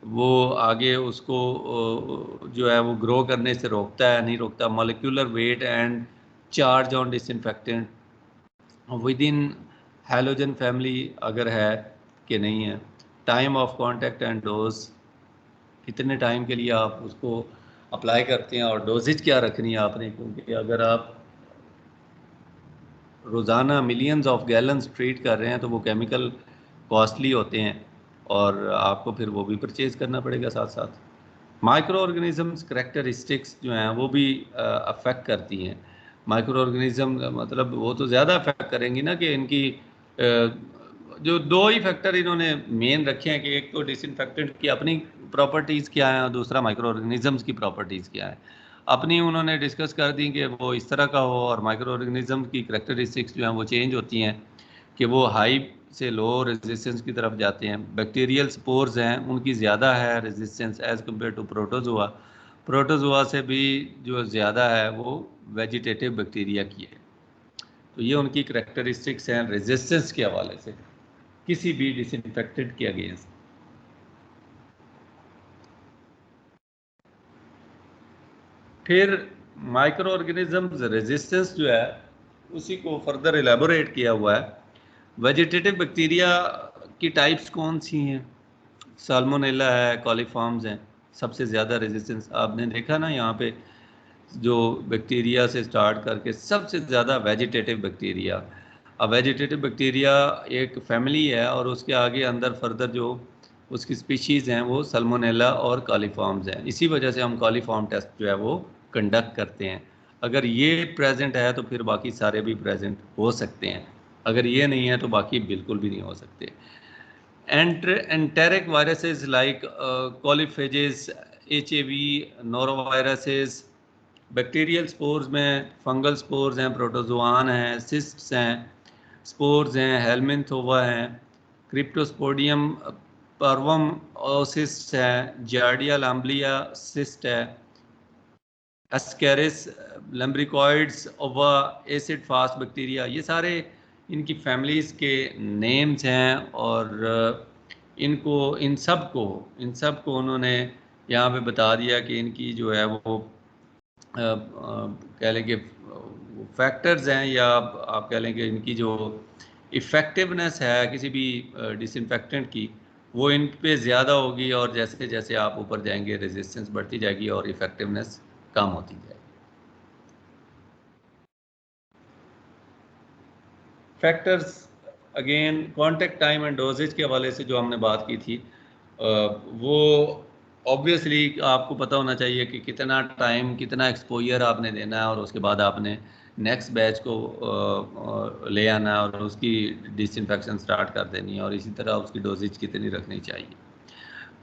वो आगे उसको जो है वो ग्रो करने से रोकता है नहीं रोकता, molecular weight and charge on disinfectant with in halogen family अगर है कि नहीं है, time of contact and dose, कितने टाइम के लिए आप उसको अप्लाई करते हैं और डोजेज क्या रखनी है आपने, क्योंकि अगर आप रोज़ाना मिलियंस ऑफ गैलन्स ट्रीट कर रहे हैं तो वो केमिकल कॉस्टली होते हैं और आपको फिर वो भी परचेज़ करना पड़ेगा साथ साथ। माइक्रो ऑर्गेनिजम्स करेक्टरिस्टिक्स जो हैं वो भी अफेक्ट करती हैं। माइक्रो ऑर्गेनिज्म मतलब वो तो ज़्यादा अफेक्ट करेंगी ना, कि इनकी जो दो ही फैक्टर इन्होंने मेन रखे हैं कि एक तो डिसइंफेक्टेंट की अपनी प्रॉपर्टीज़ क्या हैं और दूसरा माइक्रो ऑर्गेनिजम्स की प्रॉपर्टीज़ क्या है। अपनी उन्होंने डिस्कस कर दी कि वो इस तरह का हो, और माइक्रो ऑर्गेनिज्म की करेक्टरिस्टिक्स जो हैं वो चेंज होती हैं कि वो हाई से लो रेजिस्टेंस की तरफ जाते हैं। बैक्टीरियल स्पोर्स हैं उनकी ज़्यादा है resistance as compared to protozoa, protozoa से भी जो ज़्यादा है वो वेजिटेटिव बैक्टीरिया की है। तो ये उनकी करेक्टरिस्टिक्स हैं रेजिस्टेंस के हवाले से किसी भी डिसइंफेक्टेंट के अगेंस्ट। फिर माइक्रो ऑर्गेनिजम्स रेजिस्टेंस जो है उसी को फर्दर एलेबोरेट किया हुआ है। वेजिटेटिव बैक्टीरिया की टाइप्स कौन सी हैं? साल्मोनेला है, कॉलीफॉर्म्स हैं, सबसे ज़्यादा रेजिस्टेंस आपने देखा ना यहाँ पे, जो बैक्टीरिया से स्टार्ट करके सबसे ज़्यादा वेजिटेटिव बैक्टीरिया। अब वेजिटेटिव बैक्टीरिया एक फैमिली है और उसके आगे अंदर फर्दर जो उसकी स्पीशीज़ हैं वो सल्मोनेला और कॉलीफॉर्म्स हैं। इसी वजह से हम कॉलीफॉर्म टेस्ट जो है वो कंडक्ट करते हैं। अगर ये प्रेजेंट है तो फिर बाकी सारे भी प्रेजेंट हो सकते हैं, अगर ये नहीं है तो बाकी बिल्कुल भी नहीं हो सकते। Enteric viruses like coliphages, HAV, noroviruses, bacterial spores में फंगल स्पोर्स हैं, प्रोटोजोआन हैं, सिस्ट्स हैं, स्पोर्स हैं, हेलमिंथोवा हैं, क्रिप्टोस्पोडियम परवम ओसिस्ट है, जार्डिया लाम्बलिया सिस्ट है, एस्केरिस लम्ब्रिकॉइड्स, ओवा एसिड फास्ट बैक्टीरिया, ये सारे इनकी फैमिलीज़ के नेम्स हैं। और इन सब को उन्होंने यहाँ पे बता दिया कि इनकी जो है वो कह लें कि फैक्टर्स हैं, या आप कह लें कि इनकी जो इफ़ेक्टिवनेस है किसी भी डिसइंफेक्टेंट की, वो इन पे ज़्यादा होगी, और जैसे जैसे आप ऊपर जाएंगे रेजिस्टेंस बढ़ती जाएगी और इफ़ेक्टिवनेस कम होती जाएगी। Factors again contact time and doses के हवाले से जो हमने बात की थी, वो ऑब्वियसली आपको पता होना चाहिए कि कितना टाइम, कितना एक्सपोजर आपने देना है, और उसके बाद आपने नेक्स्ट बैच को ले आना है और उसकी डिसइंफेक्शन स्टार्ट कर देनी है। और इसी तरह उसकी डोजेज कितनी रखनी चाहिए,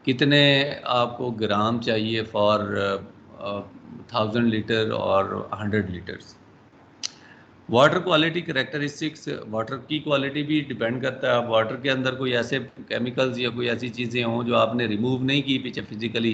कितने आपको ग्राम चाहिए फॉर 1000 लीटर और 100 litres. Water quality characteristics, water की क्वालिटी भी डिपेंड करता है। वाटर के अंदर कोई ऐसे केमिकल्स या कोई ऐसी चीज़ें हों जो आपने रिमूव नहीं की पीछे फिजिकली,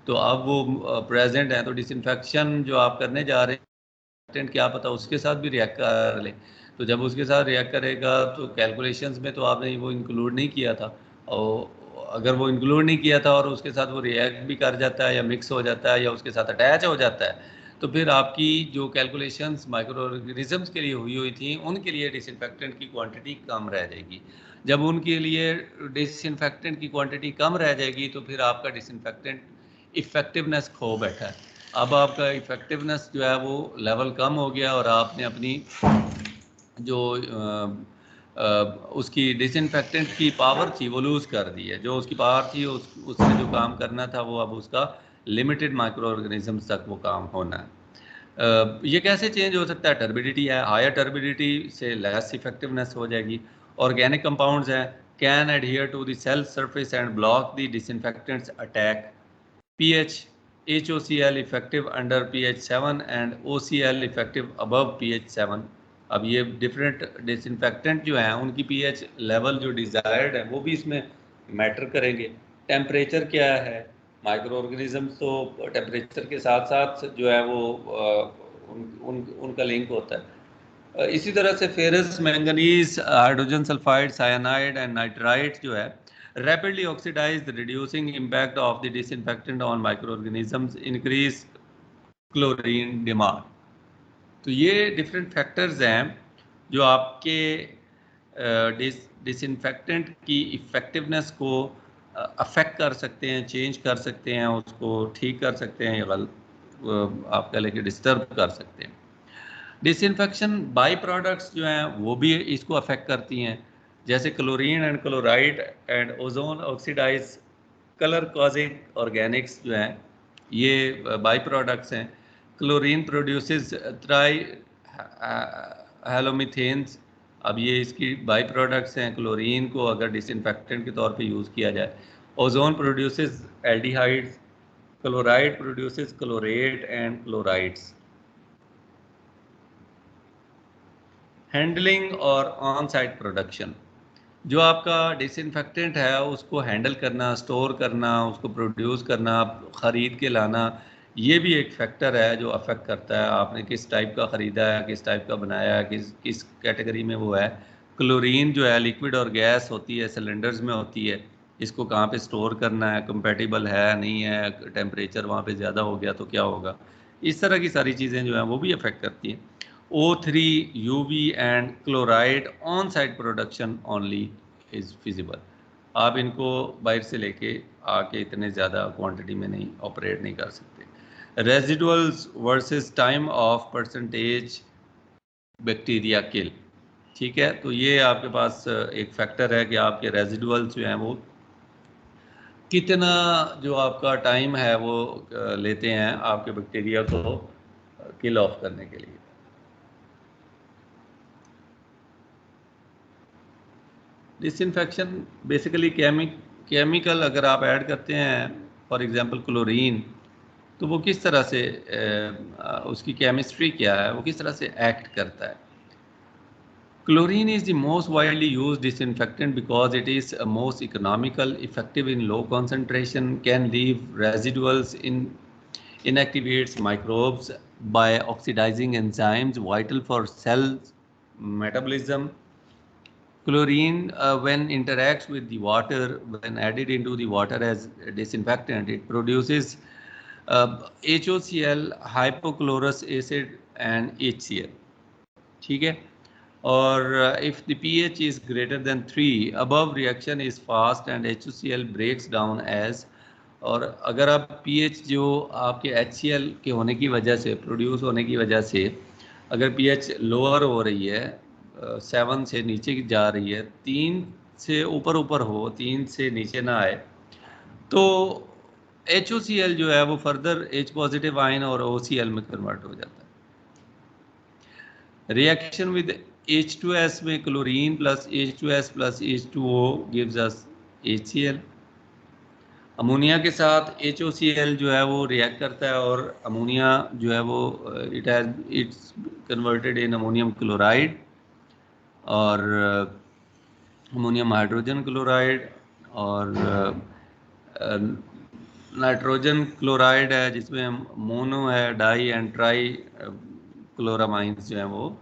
तो अब वो प्रेजेंट हैं, तो डिसइंफेक्शन जो आप करने जा रहे हैं क्या पता उसके साथ भी रिएक्ट कर ले। तो जब उसके साथ रिएक्ट करेगा तो कैलकुलेशंस में तो आपने वो इंक्लूड नहीं किया था, और अगर वो इंक्लूड नहीं किया था और उसके साथ वो रिएक्ट भी कर जाता है या मिक्स हो जाता है या उसके साथ अटैच हो जाता है, तो फिर आपकी जो कैलकुलेशंस माइक्रो ऑर्गेनिजम्स के लिए हुई थी, उनके लिए डिसइंफेक्टेंट की क्वांटिटी कम रह जाएगी। जब उनके लिए डिसइंफेक्टेंट की क्वांटिटी कम रह जाएगी तो फिर आपका डिसइंफेक्टेंट इफ़ेक्टिवनेस खो बैठा है। अब आपका इफ़ेक्टिवनेस जो है वो लेवल कम हो गया, और आपने अपनी जो उसकी डिसइंफेक्टेंट की पावर थी वो लूज़ कर दी है। जो उसकी पावर थी उसने जो काम करना था वो अब उसका लिमिटेड माइक्रो ऑर्गेनिजम्स तक वो काम होना है। ये कैसे चेंज हो सकता है? टर्बिडिटी है, हायर टर्बिडिटी से लेस इफेक्टिवनेस हो जाएगी। ऑर्गेनिक कंपाउंड्स हैं, can adhere to the cell surface and block the disinfectants attack. pH HOCl effective under pH 7 and OCl effective above pH 7। अब ये डिफरेंट डिसइंफेक्टेंट जो हैं उनकी pH लेवल जो डिज़ायर्ड है वो भी इसमें मैटर करेंगे। टेम्परेचर क्या है, माइक्रो ऑर्गेनिजम्स तो टेम्परेचर के साथ साथ जो है वो उनका लिंक होता है। इसी तरह से ferrous, manganese, hydrogen sulphide, cyanide and nitrite जो है rapidly oxidize, the reducing impact of the disinfectant on microorganisms, increase chlorine demand। तो ये डिफरेंट फैक्टर्स हैं जो आपके डिसइंफेक्टेंट की इफ़ेक्टिवनेस को अफेक्ट कर सकते हैं, चेंज कर सकते हैं, उसको ठीक कर सकते हैं, या आप कह लें कि डिस्टर्ब कर सकते हैं। डिसइंफेक्शन बाई प्रोडक्ट्स जो हैं वो भी इसको अफेक्ट करती हैं, जैसे chlorine and chloride and ozone oxidize colour causing organics जो हैं ये बाई प्रोडक्ट्स हैं। Chlorine produces trihalomethanes. अब ये इसकी बाई प्रोडक्ट्स हैं। क्लोरीन को अगर डिसइंफेक्टेंट के तौर पे यूज़ किया जाए। Ozone produces aldehydes, chloride produces chlorate and chlorides. Handling और ऑन साइट प्रोडक्शन, जो आपका डिसइंफेक्टेंट है उसको हैंडल करना, स्टोर करना, उसको प्रोड्यूस करना, ख़रीद के लाना, ये भी एक फैक्टर है जो अफेक्ट करता है आपने किस टाइप का ख़रीदा है, किस टाइप का बनाया है, किस किस कैटेगरी में वो है। क्लोरीन जो है लिक्विड और गैस होती है, सिलेंडर्स में होती है, इसको कहाँ पे स्टोर करना है, कंपेटिबल है नहीं है, टेम्परेचर वहाँ पे ज़्यादा हो गया तो क्या होगा। इस तरह की सारी चीज़ें जो हैं वो भी अफेक्ट करती हैं। O3, UV and chloride on site production only is feasible. आप इनको बाहर से लेके आके इतने ज़्यादा क्वांटिटी में नहीं ऑपरेट नहीं कर सकते। Residuals versus time of percentage bacteria kill, ठीक है। तो ये आपके पास एक फैक्टर है कि आपके रेजिडुअल्स जो हैं वो कितना जो आपका टाइम है वो लेते हैं आपके बैक्टीरिया को किल ऑफ करने के लिए। डिसइंफेक्शन बेसिकली केमिकल अगर आप ऐड करते हैं, फॉर एग्जांपल क्लोरीन, तो वो किस तरह से उसकी केमिस्ट्री क्या है, वो किस तरह से एक्ट करता है। Chlorine is the most widely used disinfectant because it is most economical, effective in low concentration, can leave residuals in inactivates microbes by oxidizing enzymes vital for cell metabolism. Chlorine, when interacts with the water, when added into the water as a disinfectant, it produces HOCl, hypochlorous acid and HCl. ठीक है. Or if the pH is greater than 3, above reaction is fast and HCl breaks down as. और अगर आप pH जो आपके HCl के होने की वजह से, प्रोड्यूस होने की वजह से अगर pH लोअर हो रही है, 7 से नीचे जा रही है, 3 से ऊपर हो, 3 से नीचे ना आए, तो HOCl जो है वो फर्दर H पॉजिटिव आयन और OCl में कन्वर्ट हो जाता है. रिएक्शन विद H2S में chlorine plus H2S plus H2O gives us HCl. Ammonia के साथ HOCl जो है वो रिएक्ट करता है और अमोनिया जो है वो it's converted in ammonium chloride और अमोनियम हाइड्रोजन क्लोराइड और नाइट्रोजन क्लोराइड है जिसमें मोनो है, डाई एंड ट्राई क्लोरामाइंस जो हैं वो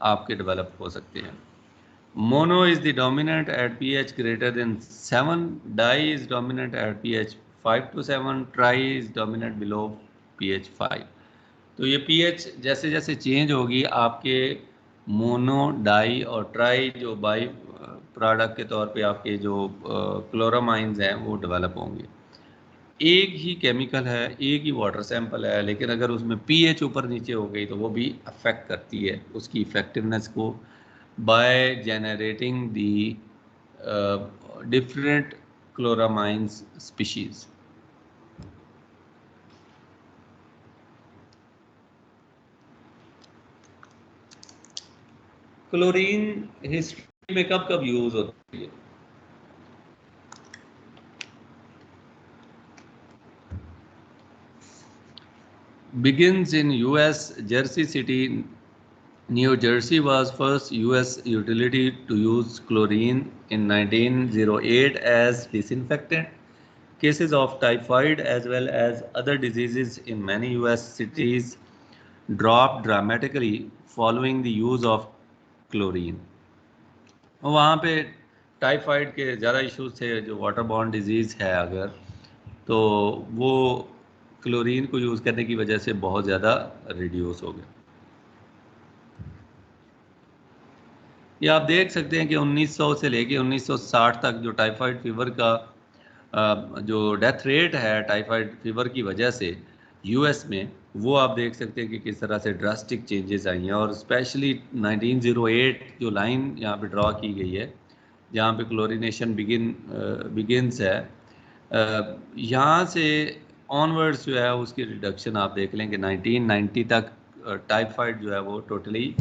आपके डेवलप हो सकते हैं. Mono is the dominant at pH greater than 7, di is dominant at pH 5 to 7, tri is dominant below pH 5. तो ये pH जैसे जैसे चेंज होगी आपके मोनो, डाई और ट्राई जो बाई प्रोडक्ट के तौर पे आपके जो क्लोरामाइंस हैं वो डेवलप होंगे. एक ही केमिकल है, एक ही वाटर सैंपल है, लेकिन अगर उसमें pH ऊपर नीचे हो गई तो वो भी अफेक्ट करती है उसकी इफेक्टिवनेस को by generating the different chloramines species. Chlorine history में कब कब यूज होती है? Begins in US Jersey City, New Jersey was first US utility to use chlorine in 1908 as disinfectant. Cases of typhoid as well as other diseases in many US cities dropped dramatically following the use of chlorine. वहाँ पे typhoid के ज़्यादा issues थे, जो water borne disease है अगर, तो वो क्लोरीन को यूज़ करने की वजह से बहुत ज़्यादा रिड्यूस हो गए. ये आप देख सकते हैं कि 1900 से लेके 1960 तक जो टाइफाइड फीवर का जो डेथ रेट है टाइफाइड फीवर की वजह से यूएस में, वो आप देख सकते हैं कि किस तरह से ड्रास्टिक चेंजेस आई हैं. और स्पेशली 1908 जो लाइन यहाँ पे ड्रॉ की गई है जहाँ पे क्लोरिनेशन बिगिनस है, यहाँ से ऑनवर्ड्स जो है उसकी रिडक्शन आप देख लें कि 1990 तक टाइफाइड जो है वो टोटली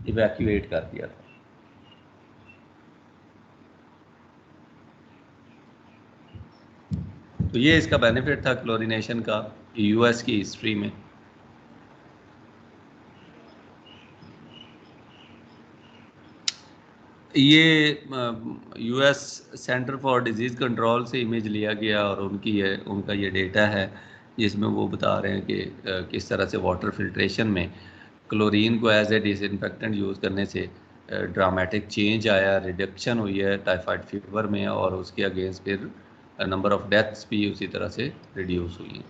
इवैक्यूएट कर दिया था. तो ये इसका बेनिफिट था क्लोरिनेशन का यूएस की हिस्ट्री में. ये US centre for disease control से इमेज लिया गया और उनका ये डेटा है जिसमें वो बता रहे हैं कि किस तरह से वाटर फिल्ट्रेशन में क्लोरीन को एज ए डिसइंफेक्टेंट यूज़ करने से ड्रामेटिक चेंज आया, रिडक्शन हुई है टाइफाइड फीवर में, और उसके अगेंस्ट फिर नंबर ऑफ डेथ्स भी उसी तरह से रिड्यूस हुई हैं.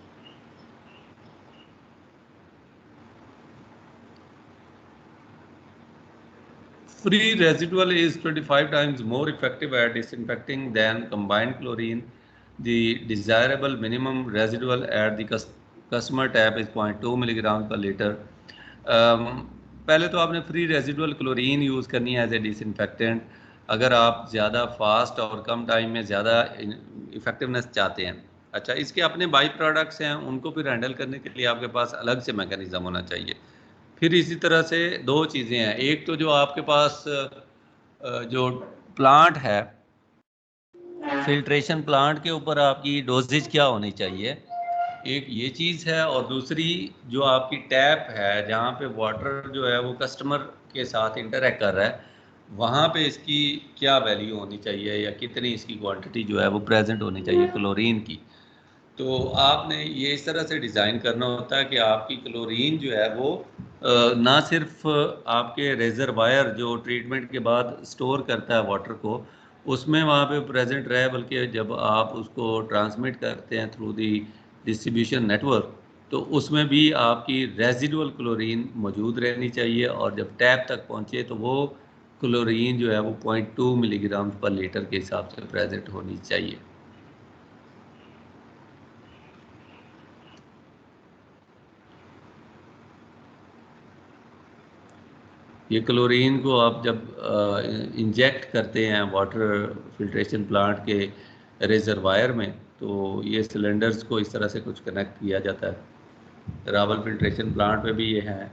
Free residual is 25 times more effective at disinfecting than combined chlorine. The desirable minimum residual at the customer tap is 0.2 milligram per liter. पहले तो आपने फ्री रेजिडुअल क्लोरीन यूज़ करनी है एज ए डिसइंफेक्टेंट अगर आप ज़्यादा फास्ट और कम time में ज़्यादा इफेक्टिवनेस चाहते हैं. अच्छा, इसके अपने बाई प्रोडक्ट्स हैं, उनको फिर हैंडल करने के लिए आपके पास अलग से मैकेनिज्म होना चाहिए. फिर इसी तरह से दो चीज़ें हैं. एक तो जो आपके पास जो प्लांट है, फिल्ट्रेशन प्लांट के ऊपर आपकी डोजेज क्या होनी चाहिए, एक ये चीज़ है. और दूसरी जो आपकी टैप है जहाँ पे वाटर जो है वो कस्टमर के साथ इंटरेक्ट कर रहा है, वहाँ पे इसकी क्या वैल्यू होनी चाहिए या कितनी इसकी क्वांटिटी जो है वो प्रेजेंट होनी चाहिए क्लोरीन की। तो आपने ये इस तरह से डिज़ाइन करना होता है कि आपकी क्लोरीन जो है वो ना सिर्फ आपके रेजरवायर जो ट्रीटमेंट के बाद स्टोर करता है वाटर को उसमें वहाँ पे प्रेजेंट रहे, बल्कि जब आप उसको ट्रांसमिट करते हैं थ्रू दी डिस्ट्रीब्यूशन नेटवर्क तो उसमें भी आपकी रेजिडुअल क्लोरीन मौजूद रहनी चाहिए, और जब टैप तक पहुँचे तो वो क्लोरीन जो है वो 0.2 मिलीग्राम पर लीटर के हिसाब से प्रेजेंट होनी चाहिए। ये क्लोरीन को आप जब इंजेक्ट करते हैं वाटर फिल्ट्रेशन प्लांट के रिजर्वायर में तो ये सिलेंडर्स को इस तरह से कुछ कनेक्ट किया जाता है। रावल फिल्ट्रेशन प्लांट में भी ये है।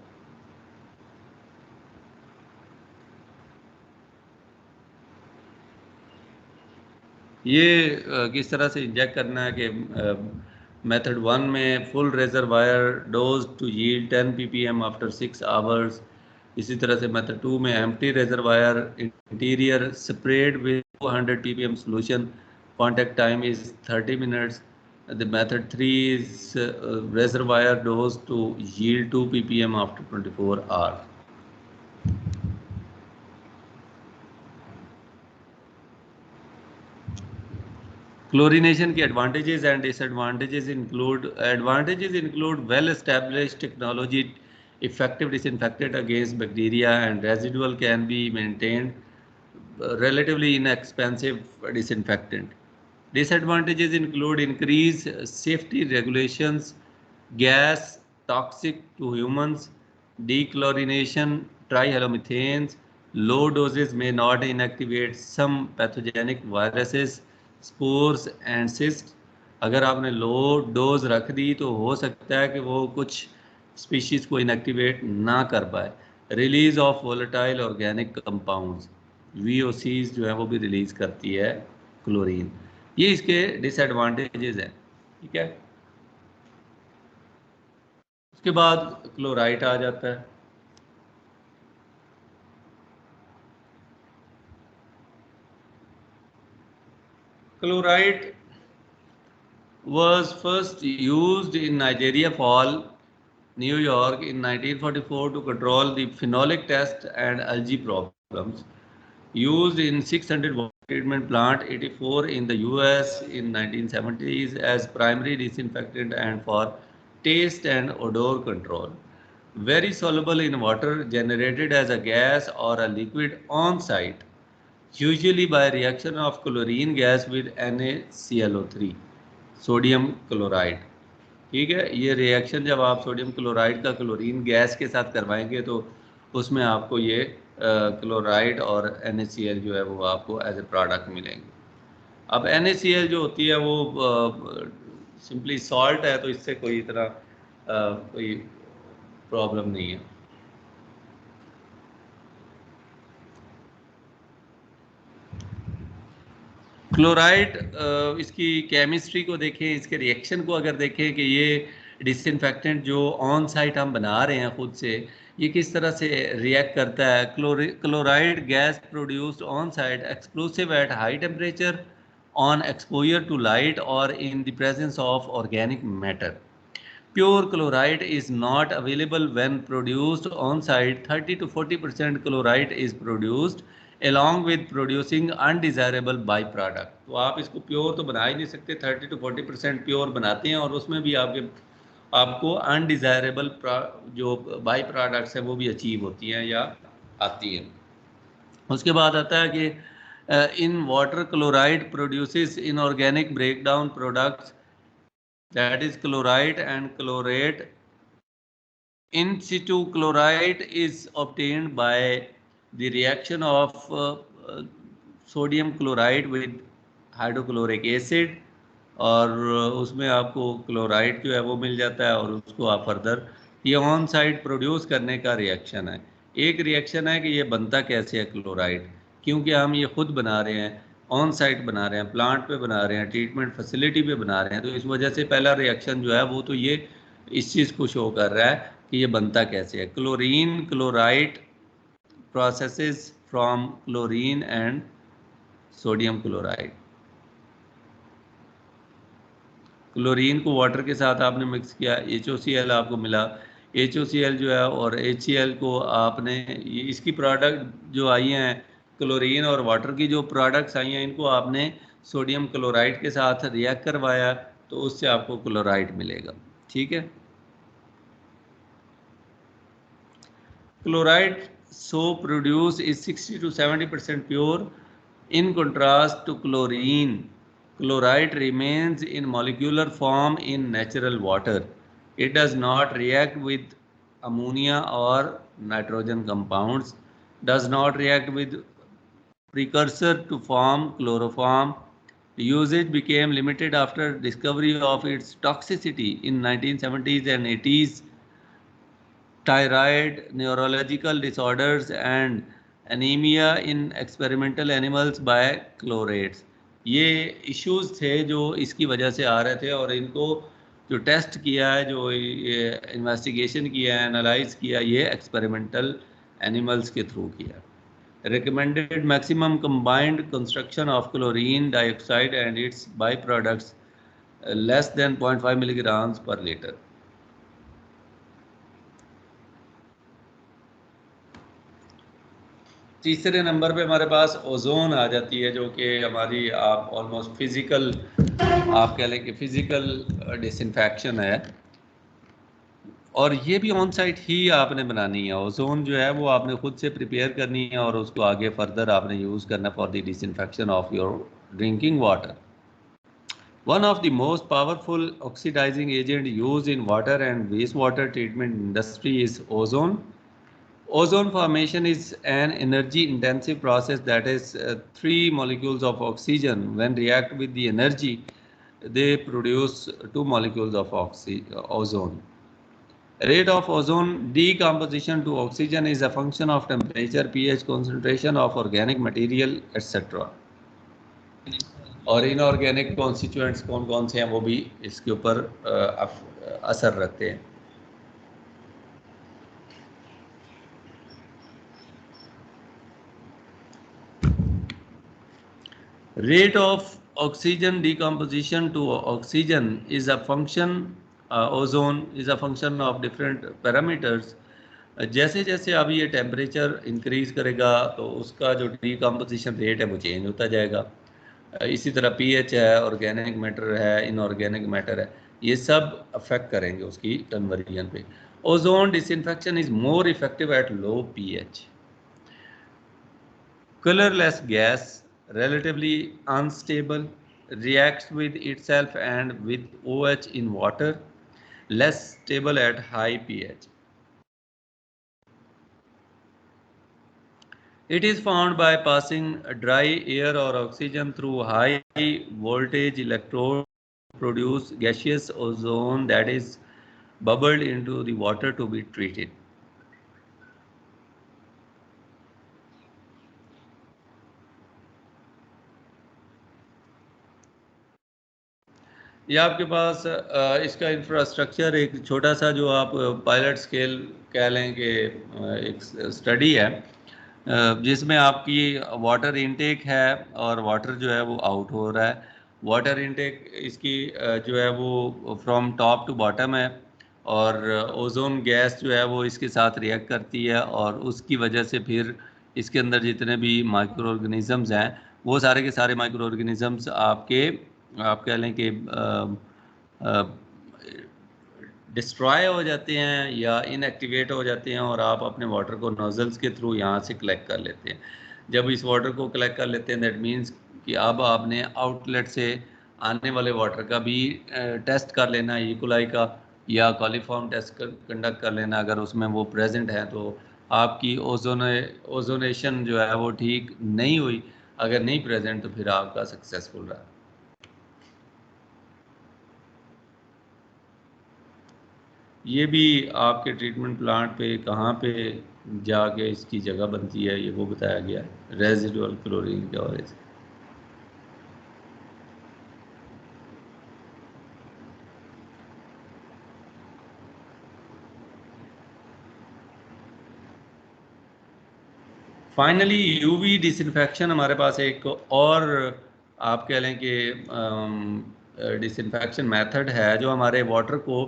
ये किस तरह से इंजेक्ट करना है कि मेथड 1 में full reservoir dose to yield 10 ppm after 6 hours. इसी तरह से मेथड 2 में empty reservoir interior spread with 200 ppm solution, contact time is 30 minutes. The method 3 is reservoir dose to yield 2 ppm after 24 hours. Chlorination के advantages and disadvantages include well-established technology, effective disinfectant against bacteria, and residual can be maintained, relatively inexpensive disinfectant. Disadvantages include increased safety regulations, gas toxic to humans, dechlorination, trihalomethanes, low doses may not inactivate some pathogenic viruses, spores and cysts। अगर आपने low dose रख दी तो हो सकता है कि वो कुछ स्पीशीज को इनएक्टिवेट ना कर पाए। Release of volatile organic compounds, VOCs जो है वो भी रिलीज करती है क्लोरीन। ये इसके डिसएडवांटेजेस हैं। ठीक है, उसके बाद क्लोराइड आ जाता है। Chloride was first used in Nigeria Fall, New York in 1944 to control the phenolic test and algae problems. Used in 600 water treatment plant, 84 in the US in 1970s as primary disinfectant and for taste and odor control. Very soluble in water, generated as a gas or a liquid on site, usually by reaction of chlorine gas with NaClO3, sodium chloride. ठीक है, ये reaction जब आप sodium chloride का chlorine gas के साथ करवाएंगे तो उसमें आपको ये क्लोराइड और NaCl जो है वो आपको एज ए प्रोडक्ट मिलेंगे। अब NaCl जो होती है वो सिंपली सॉल्ट है, तो इससे कोई इतना कोई प्रॉब्लम नहीं है। क्लोराइड इसकी केमिस्ट्री को देखें, इसके रिएक्शन को अगर देखें कि ये डिसइंफेक्टेंट जो ऑन साइट हम बना रहे हैं खुद से, ये किस तरह से रिएक्ट करता है। Chloride gas produced on site explosive at high temperature on exposure to light और in the presence of organic matter. Pure chloride is not available when produced on site. 30 to 40% chloride is produced along with producing undesirable byproduct। तो आप इसको pure तो बना ही नहीं सकते, 30 to 40% pure बनाते हैं और उसमें भी आपको अनडिजायरेबल जो बाई प्रोडक्ट्स हैं वो भी अचीव होती हैं या आती हैं। उसके बाद आता है कि in water chloride produces inorganic breakdown products, that is chloride and chlorate. In situ chloride is obtained by the reaction of sodium chloride with hydrochloric acid, और उसमें आपको क्लोराइड जो है वो मिल जाता है और उसको आप फर्दर, ये ऑन साइड प्रोड्यूस करने का रिएक्शन है। एक रिएक्शन है कि ये बनता कैसे है क्लोराइड, क्योंकि हम ये खुद बना रहे हैं, ऑन साइट बना रहे हैं, प्लांट पे बना रहे हैं, ट्रीटमेंट फैसिलिटी पे बना रहे हैं, तो इस वजह से पहला रिएक्शन जो है वो तो ये इस चीज़ को शो कर रहा है कि ये बनता कैसे है। Chlorine chloride processes from chlorine and sodium chloride. Chlorine को वाटर के साथ आपने मिक्स किया, HOCl आपको मिला। HOCl जो है और HCl को आपने, इसकी प्रोडक्ट जो आई हैं क्लोरीन और वाटर की जो प्रोडक्ट्स आई हैं, इनको आपने सोडियम क्लोराइड के साथ रिएक्ट करवाया तो उससे आपको क्लोराइड मिलेगा। ठीक है, chloride so produce is 60 to 70% pure. In contrast to chlorine, chloride remains in molecular form in natural water. It does not react with ammonia or nitrogen compounds, does not react with precursor to form chloroform. Usage became limited after discovery of its toxicity in 1970s and 80s. Thyroid, neurological disorders and anemia in experimental animals by chlorates. ये issues थे जो इसकी वजह से आ रहे थे और इनको जो टेस्ट किया है, जो इन्वेस्टिगेशन किया है, एनालाइज किया, ये एक्सपेरिमेंटल एनिमल्स के थ्रू किया। Recommended maximum combined construction of chlorine dioxide and its byproducts less than 0.5 milligrams per liter. तीसरे नंबर पे हमारे पास ओजोन आ जाती है, जो कि हमारी आप ऑलमोस्ट फिजिकल, आप कह लें कि फिजिकल डिसइंफेक्शन है, और ये भी ऑन साइट ही आपने बनानी है। ओजोन जो है वो आपने खुद से प्रिपेयर करनी है और उसको आगे फर्दर आपने यूज़ करना for the disinfection of your drinking water. One of the most powerful oxidizing agent used in water and wastewater treatment industry is ozone. Ozone formation is an energy-intensive process that is three molecules of oxygen. When react with the energy, they produce two molecules of ozone. Rate of ozone decomposition to oxygen is a function of temperature, pH, concentration of organic material, etc. और inorganic constituents कौन कौन से हैं वो भी इसके ऊपर असर रखते हैं। Rate of oxygen decomposition to oxygen is a function, ozone is a function of different parameters. जैसे जैसे अब ये टेम्परेचर इंक्रीज करेगा तो उसका जो डिकम्पोजिशन रेट है वो चेंज होता जाएगा। इसी तरह पीएच है, ऑर्गेनिक मैटर है, इनऑर्गेनिक मैटर है, ये सब अफेक्ट करेंगे उसकी कन्वर्जन पे। Ozone disinfection is more effective at low pH. Colorless gas, relatively unstable, reacts with itself and with OH in water, less stable at high pH. It is found by passing dry air or oxygen through high voltage electrode to produce gaseous ozone that is bubbled into the water to be treated. ये आपके पास इसका infrastructure एक छोटा सा जो आप pilot scale कह लें कि एक स्टडी है, जिसमें आपकी वाटर इनटेक है और वाटर जो है वो आउट हो रहा है। वाटर इनटेक इसकी जो है वो फ्रॉम टॉप टू बॉटम है, और ओजोन गैस जो है वो इसके साथ रिएक्ट करती है और उसकी वजह से फिर इसके अंदर जितने भी माइक्रो ऑर्गेनिज़म्स हैं वो सारे के सारे माइक्रो ऑर्गेनिज़म्स आपके, आप कह लें कि डिस्ट्रॉय हो जाते हैं या इनएक्टिवेट हो जाते हैं, और आप अपने वाटर को नोजल्स के थ्रू यहाँ से कलेक्ट कर लेते हैं। जब इस वाटर को कलेक्ट कर लेते हैं दैट मीन्स कि अब आपने आउटलेट से आने वाले वाटर का भी टेस्ट कर लेना, इकोलाई का या कॉलीफॉर्म टेस्ट कंडक्ट कर लेना। अगर उसमें वो प्रेजेंट है तो आपकी ओजोनेशन जो है वो ठीक नहीं हुई, अगर नहीं प्रेजेंट तो फिर आपका सक्सेसफुल रहा। ये भी आपके ट्रीटमेंट प्लांट पे कहाँ पे जाके इसकी जगह बनती है ये वो बताया गया है रेजिडुअल क्लोरीन की वजह से। फाइनली यूवी डिसइंफेक्शन हमारे पास एक और आप कह लें कि डिसइंफेक्शन मेथड है जो हमारे वाटर को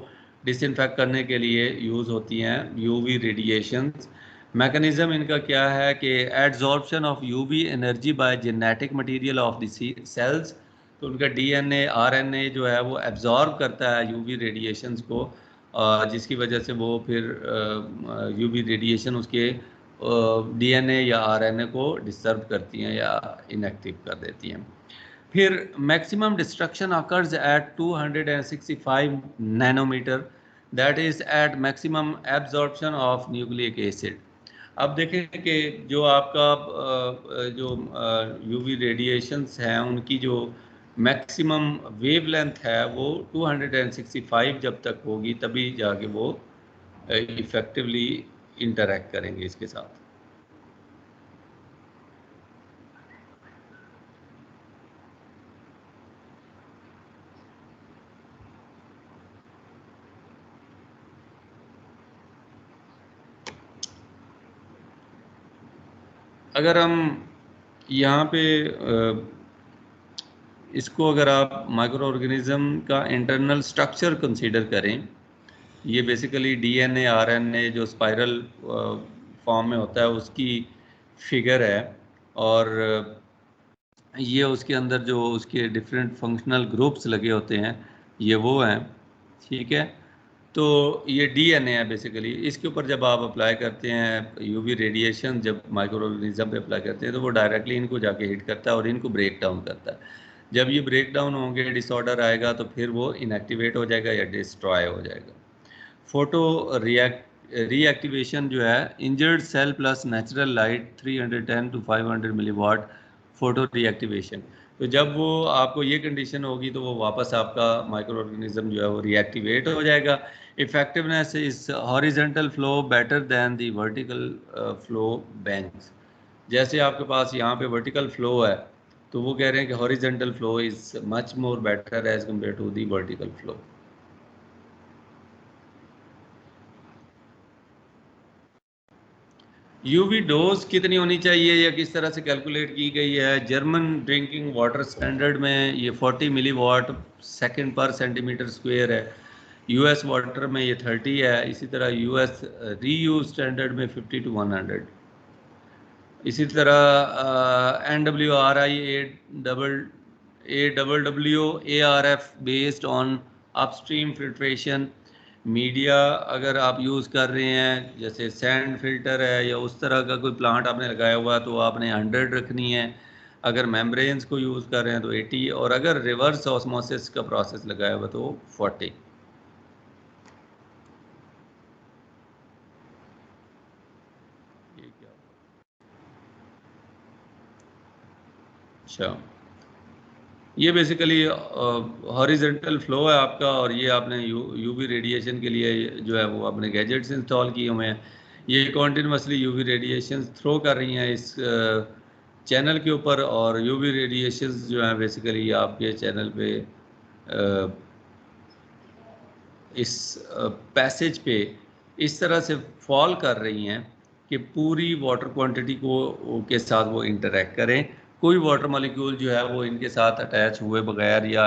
डिसइंफेक्ट करने के लिए यूज़ होती हैं, यूवी रेडिएशंस। मैकेनिज्म इनका क्या है कि adsorption of UV energy by genetic material of the cells, तो उनका डीएनए आरएनए जो है वो एब्जॉर्ब करता है यूवी रेडिएशंस को, जिसकी वजह से वो फिर यूवी रेडिएशन उसके डीएनए या आरएनए को डिस्टर्ब करती हैं या इनएक्टिव कर देती हैं। फिर maximum destruction occurs at 265 nanometre, that is at maximum absorption of nucleic acid. अब देखें कि जो आपका जो यूवी रेडिएशंस हैं उनकी जो मैक्सिमम वेवलेंथ है वो 265 जब तक होगी तभी जाके वो इफ़ेक्टिवली इंटरैक्ट करेंगे इसके साथ। अगर हम यहाँ पे इसको अगर आप माइक्रो ऑर्गेनिज्म का इंटरनल स्ट्रक्चर कंसीडर करें, ये बेसिकली डीएनए आरएनए जो स्पाइरल फॉर्म में होता है उसकी फिगर है, और ये उसके अंदर जो उसके डिफरेंट फंक्शनल ग्रुप्स लगे होते हैं ये वो हैं, ठीक है। तो ये डीएनए है बेसिकली, इसके ऊपर जब आप अप्लाई करते हैं यूवी रेडिएशन, जब माइक्रो ऑर्गेनिज्म पे अप्लाई करते हैं तो वो डायरेक्टली इनको जाके हिट करता है और इनको ब्रेक डाउन करता है। जब ये ब्रेक डाउन होंगे, डिसऑर्डर आएगा तो फिर वो इनएक्टिवेट हो जाएगा या डिस्ट्रॉय हो जाएगा। फोटो रीएक्टिवेशन जो है injured cell plus natural light 310 to 500 milliwatt photoreactivation. तो जब वो आपको ये कंडीशन होगी तो वो वापस आपका माइक्रो ऑर्गेनिज्म जो है वो रीएक्टिवेट हो जाएगा। Effectiveness is horizontal flow better than the vertical flow banks. जैसे आपके पास यहाँ पे वर्टिकल फ्लो है तो वो कह रहे हैं कि horizontal flow is much more better as compared to the vertical flow. UV dose कितनी होनी चाहिए या किस तरह से कैलकुलेट की गई है? जर्मन ड्रिंकिंग वाटर स्टैंडर्ड में ये 40 मिलीवाट सेकंड पर सेंटीमीटर स्क्वायर है, यूएस वाटर में ये 30 है, इसी तरह यूएस रीयूज स्टैंडर्ड में 50 टू 100। इसी तरह N W R I A R F based on upstream filtration media अगर आप यूज़ कर रहे हैं, जैसे सैंड फिल्टर है या उस तरह का कोई प्लांट आपने लगाया हुआ तो आपने 100 रखनी है। अगर मेम्ब्रेन्स को यूज़ कर रहे हैं तो 80, और अगर रिवर्स ऑस्मोसिस का प्रोसेस लगाया हुआ तो 40। अच्छा, ये बेसिकली हॉरिजेंटल फ्लो है आपका, और ये आपने यूवी रेडिएशन के लिए जो है वो अपने गैजेट्स इंस्टॉल किए हुए हैं। ये कॉन्टिन्यूसली यूवी रेडिएशन थ्रो कर रही हैं इस चैनल के ऊपर, और यूवी रेडिएशंस जो हैं बेसिकली आपके चैनल पे इस पैसेज पे इस तरह से फॉल कर रही हैं कि पूरी वाटर क्वांटिटी को के साथ वो इंटरेक्ट करें, कोई वाटर मॉलिक्यूल जो है वो इनके साथ अटैच हुए बगैर या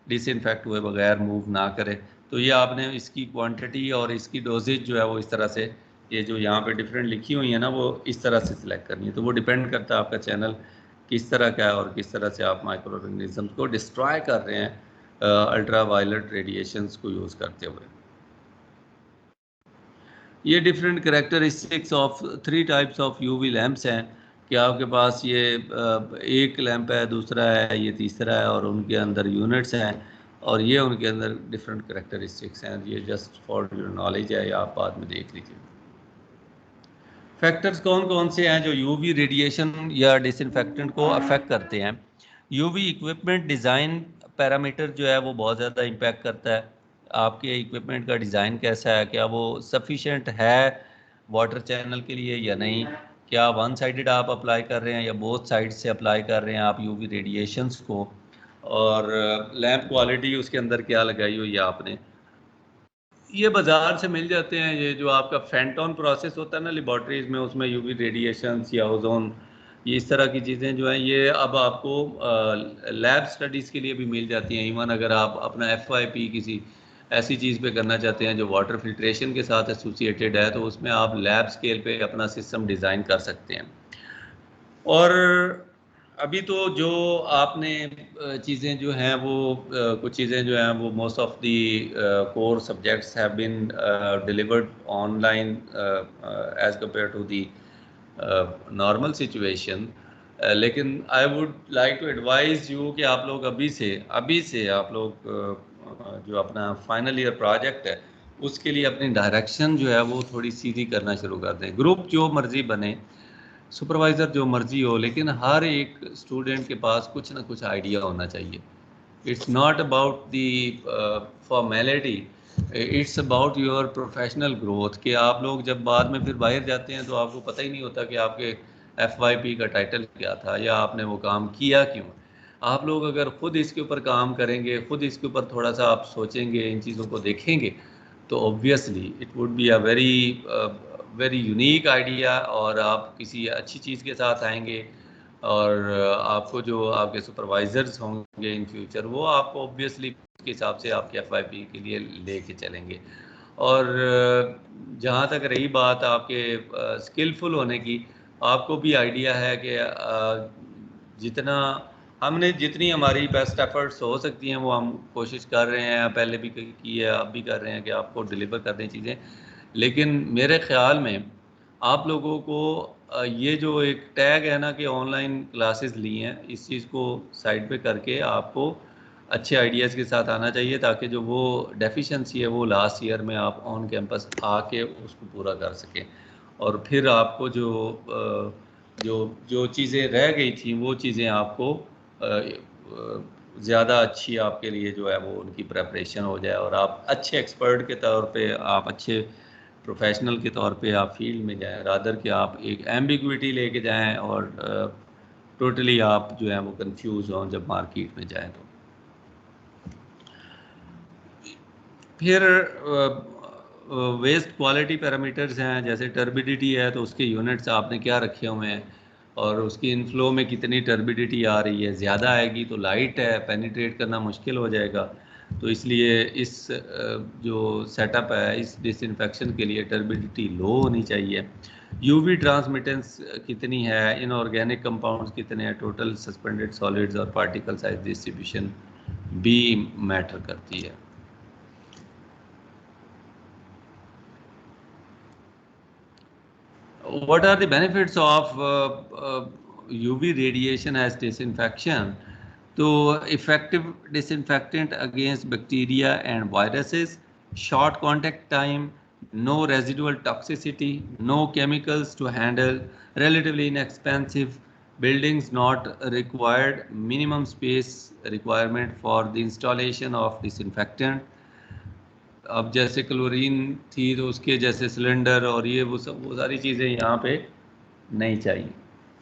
डिसइंफेक्ट हुए बगैर मूव ना करे। तो ये आपने इसकी क्वांटिटी और इसकी डोजेज जो है वो इस तरह से, ये जो यहाँ पे डिफरेंट लिखी हुई है ना, वो इस तरह से सिलेक्ट करनी है। तो वो डिपेंड करता है आपका चैनल किस तरह का है और किस तरह से आप माइक्रो ऑर्गेनिज्म को डिस्ट्रॉय कर रहे हैं अल्ट्रा वायलेट रेडिएशंस को यूज़ करते हुए। ये different characteristics of 3 types of UV lamps हैं कि आपके पास ये एक लैंप है, दूसरा है, ये तीसरा है, और उनके अंदर यूनिट्स हैं और ये उनके अंदर डिफरेंट करेक्टरिस्टिक्स हैं। ये जस्ट फॉर योर नॉलेज है, या आप बाद में देख लीजिए। फैक्टर्स कौन कौन से हैं जो यूवी रेडिएशन या डिसइंफेक्टेंट को अफेक्ट करते हैं? यूवी इक्विपमेंट डिज़ाइन पैरामीटर जो है वो बहुत ज़्यादा इम्पैक्ट करता है। आपके इक्विपमेंट का डिज़ाइन कैसा है, क्या वो सफिशेंट है वाटर चैनल के लिए या नहीं, क्या वन साइडेड आप अप्लाई कर रहे हैं या बोथ साइड से अप्लाई कर रहे हैं आप यूवी रेडिएशंस को, और लैंप क्वालिटी उसके अंदर क्या लगाई हुई है आपने, ये बाज़ार से मिल जाते हैं। ये जो आपका फेंटोन प्रोसेस होता है ना लेबॉर्ट्रीज में, उसमें यूवी रेडिएशंस या ओजोन, ये इस तरह की चीज़ें जो हैं ये अब आपको लैब स्टडीज़ के लिए भी मिल जाती हैं। इवन अगर आप अपना FYP किसी ऐसी चीज़ पे करना चाहते हैं जो वाटर फिल्ट्रेशन के साथ एसोसिएटेड है, तो उसमें आप लैब स्केल पे अपना सिस्टम डिज़ाइन कर सकते हैं। और अभी तो जो आपने चीज़ें जो हैं वो कुछ चीज़ें जो हैं वो most of the core subjects have been delivered online as compared to the normal situation. लेकिन I would like to advise you कि आप लोग अभी से आप लोग जो अपना फाइनल ईयर प्रोजेक्ट है उसके लिए अपनी डायरेक्शन जो है वो थोड़ी सीधी करना शुरू कर दें। ग्रुप जो मर्जी बने, सुपरवाइज़र जो मर्जी हो, लेकिन हर एक स्टूडेंट के पास कुछ ना कुछ आइडिया होना चाहिए। It's not about the formality, it's about your professional growth. कि आप लोग जब बाद में फिर बाहर जाते हैं तो आपको पता ही नहीं होता कि आपके FYP का टाइटल क्या था या आपने वो काम किया क्यों। आप लोग अगर खुद इसके ऊपर काम करेंगे, खुद इसके ऊपर थोड़ा सा आप सोचेंगे, इन चीज़ों को देखेंगे, तो obviously it would be a very unique idea, और आप किसी अच्छी चीज़ के साथ आएंगे। और आपको जो आपके सुपरवाइजर्स होंगे इन फ्यूचर, वो आपको ऑब्वियसली उसके हिसाब से आपके FYP के लिए लेके चलेंगे। और जहाँ तक रही बात आपके स्किलफुल होने की, आपको भी आइडिया है कि जितनी हमारी बेस्ट एफर्ट्स हो सकती हैं वो हम कोशिश कर रहे हैं, पहले भी की है, अब भी कर रहे हैं कि आपको डिलीवर कर दें चीज़ें। लेकिन मेरे ख्याल में आप लोगों को ये जो एक टैग है ना कि ऑनलाइन क्लासेस ली हैं, इस चीज़ को साइड पे करके आपको अच्छे आइडियाज़ के साथ आना चाहिए, ताकि जो वो डेफिशिएंसी है वो लास्ट ईयर में आप ऑन कैंपस आके उसको पूरा कर सकें। और फिर आपको जो चीज़ें रह गई थी वो चीज़ें आपको ज़्यादा अच्छी आपके लिए जो है वो उनकी प्रेपरेशन हो जाए, और आप अच्छे एक्सपर्ट के तौर पे, आप अच्छे प्रोफेशनल के तौर पे आप फील्ड में जाएं, रादर कि आप एक एम्बिग्विटी लेके जाएं और टोटली आप जो है वो कंफ्यूज हों जब मार्केट में जाएं। तो फिर वेस्ट क्वालिटी पैरामीटर्स हैं, जैसे टर्बिडिटी है तो उसके यूनिट्स आपने क्या रखे हुए हैं, और उसकी इनफ्लो में कितनी टर्बिडिटी आ रही है। ज़्यादा आएगी तो लाइट है, पेनिट्रेट करना मुश्किल हो जाएगा। तो इसलिए इस जो सेटअप है इस डिसइंफेक्शन के लिए टर्बिडिटी लो होनी चाहिए। यूवी ट्रांसमिटेंस कितनी है, इनऑर्गेनिक कंपाउंड्स कितने हैं, टोटल सस्पेंडेड सॉलिड्स और पार्टिकल साइज डिस्ट्रीब्यूशन भी मैटर करती है। What are the benefits of UV radiation as disinfection? So, effective disinfectant against bacteria and viruses, short contact time, no residual toxicity, no chemicals to handle, relatively inexpensive, buildings not required, minimum space requirement for the installation of disinfectant. अब जैसे chlorine थी तो उसके जैसे cylinder और ये वो सारी चीज़ें यहाँ पे नहीं चाहिए।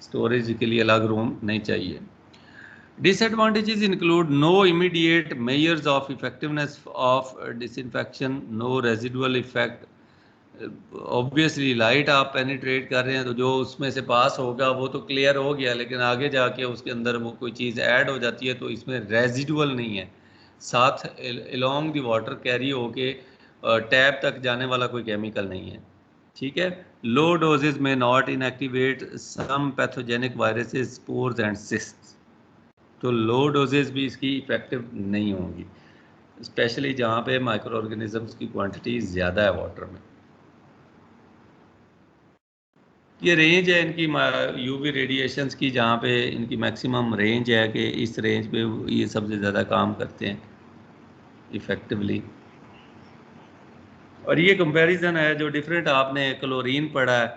स्टोरेज के लिए अलग रूम नहीं चाहिए। Disadvantages include no immediate measures of effectiveness of disinfection, no residual effect. Obviously light आप पेनिट्रेट कर रहे हैं तो जो उसमें से पास होगा वो तो क्लियर हो गया, लेकिन आगे जाके उसके अंदर वो कोई चीज़ ऐड हो जाती है तो इसमें रेजिडुअल नहीं है, साथ अलोंग द वाटर कैरी होके टैप तक जाने वाला कोई केमिकल नहीं है। ठीक है। लो डोजेज में not inactivate some pathogenic viruses, spores and cysts. तो लो डोजेज भी इसकी इफेक्टिव नहीं होंगी, स्पेशली जहाँ पे माइक्रो ऑर्गेनिजम्स की क्वांटिटी ज़्यादा है वाटर में। ये रेंज है इनकी यूवी रेडिएशंस की, जहाँ पे इनकी मैक्सिमम रेंज है कि इस रेंज पे ये सबसे ज़्यादा काम करते हैं इफ़ेक्टिवली। और ये कंपैरिजन है जो डिफरेंट, आपने क्लोरीन पढ़ा है,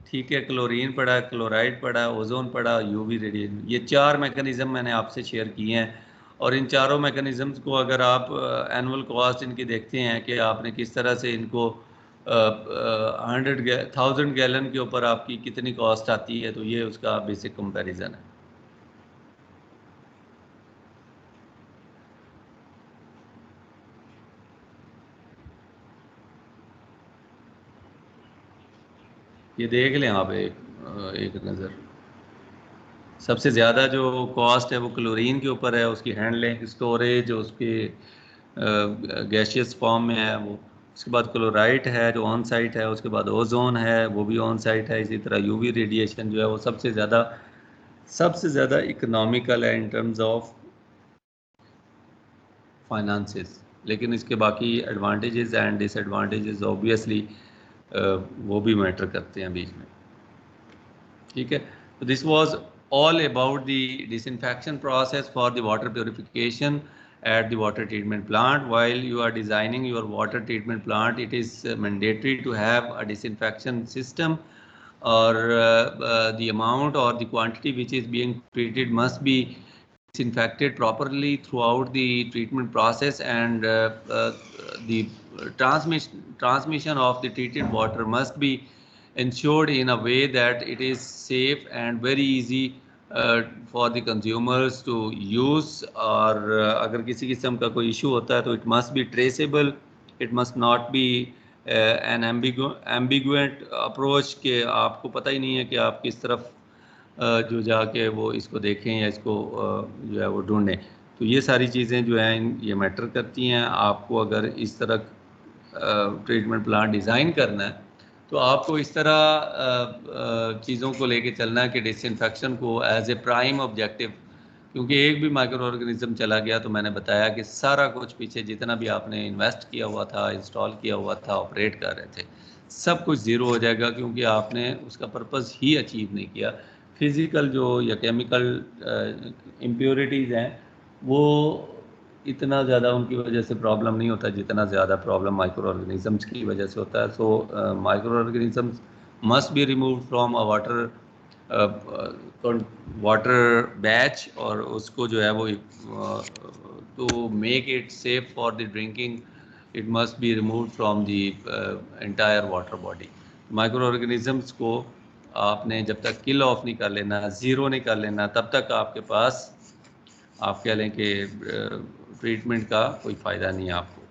ठीक है, क्लोरीन पढ़ा, क्लोराइड पढ़ा, ओजोन पढ़ा, यूवी रेडिएशन, ये 4 मैकेनिज़्म मैंने आपसे शेयर किए हैं। और इन चारों मैकेनिज़म्स को अगर आप एनुअल कॉस्ट इनकी देखते हैं कि आपने किस तरह से इनको 1000 गैलन के ऊपर आपकी कितनी कॉस्ट आती है, तो ये उसका बेसिक कंपैरिजन है। ये देख लें आप एक नज़र। सबसे ज़्यादा जो कॉस्ट है वो क्लोरीन के ऊपर है, उसकी हैंडलिंग, स्टोरेज, उसके गैशियस फॉर्म में है वो। उसके बाद क्लोराइड है जो ऑन साइट है, उसके बाद ओजोन है वो भी ऑन साइट है। इसी तरह यूवी रेडिएशन जो है वो सबसे ज़्यादा इकोनॉमिकल है इन टर्म्स ऑफ फाइनेंसेस। लेकिन इसके बाकी एडवांटेजेस एंड डिसएडवांटेजेस ऑब्वियसली वो भी मैटर करते हैं बीच में। ठीक है, तो this was all about the disinfection process for the water purification at the water treatment plant. While you are designing your water treatment plant, it is mandatory to have a disinfection system, or the amount or the quantity which is being treated must be disinfected properly throughout the treatment process, and the transmission of the treated water must be ensured in a way that it is safe and very easy for the consumers to use। और अगर किसी किस्म का कोई issue होता है तो it must be traceable, it must not be an ambiguous approach कि आपको पता ही नहीं है कि आप किस तरफ जो जाके वो इसको देखें या इसको जो है वो ढूंढें। तो ये सारी चीज़ें जो हैं ये मैटर करती हैं। आपको अगर इस तरह ट्रीटमेंट प्लांट डिज़ाइन करना है तो आपको इस तरह चीज़ों को लेके चलना है कि डिसइंफेक्शन को एज ए प्राइम ऑब्जेक्टिव, क्योंकि एक भी माइक्रो ऑर्गेनिज्म चला गया तो मैंने बताया कि सारा कुछ पीछे जितना भी आपने इन्वेस्ट किया हुआ था, इंस्टॉल किया हुआ था, ऑपरेट कर रहे थे, सब कुछ ज़ीरो हो जाएगा, क्योंकि आपने उसका पर्पज़ ही अचीव नहीं किया। फिज़िकल जो या केमिकल इम्प्योरिटीज़ हैं वो इतना ज़्यादा उनकी वजह से प्रॉब्लम नहीं होता जितना ज़्यादा प्रॉब्लम माइक्रो ऑर्गेनिजम्स की वजह से होता है। So microorganisms must be remove from a water batch, और उसको जो है वो to make it safe for the drinking it must be remove from the entire water body. Microorganisms को आपने जब तक किल ऑफ नहीं कर लेना, ज़ीरो नहीं कर लेना, तब तक आपके पास आप कह लें कि ट्रीटमेंट का कोई फ़ायदा नहीं है आपको।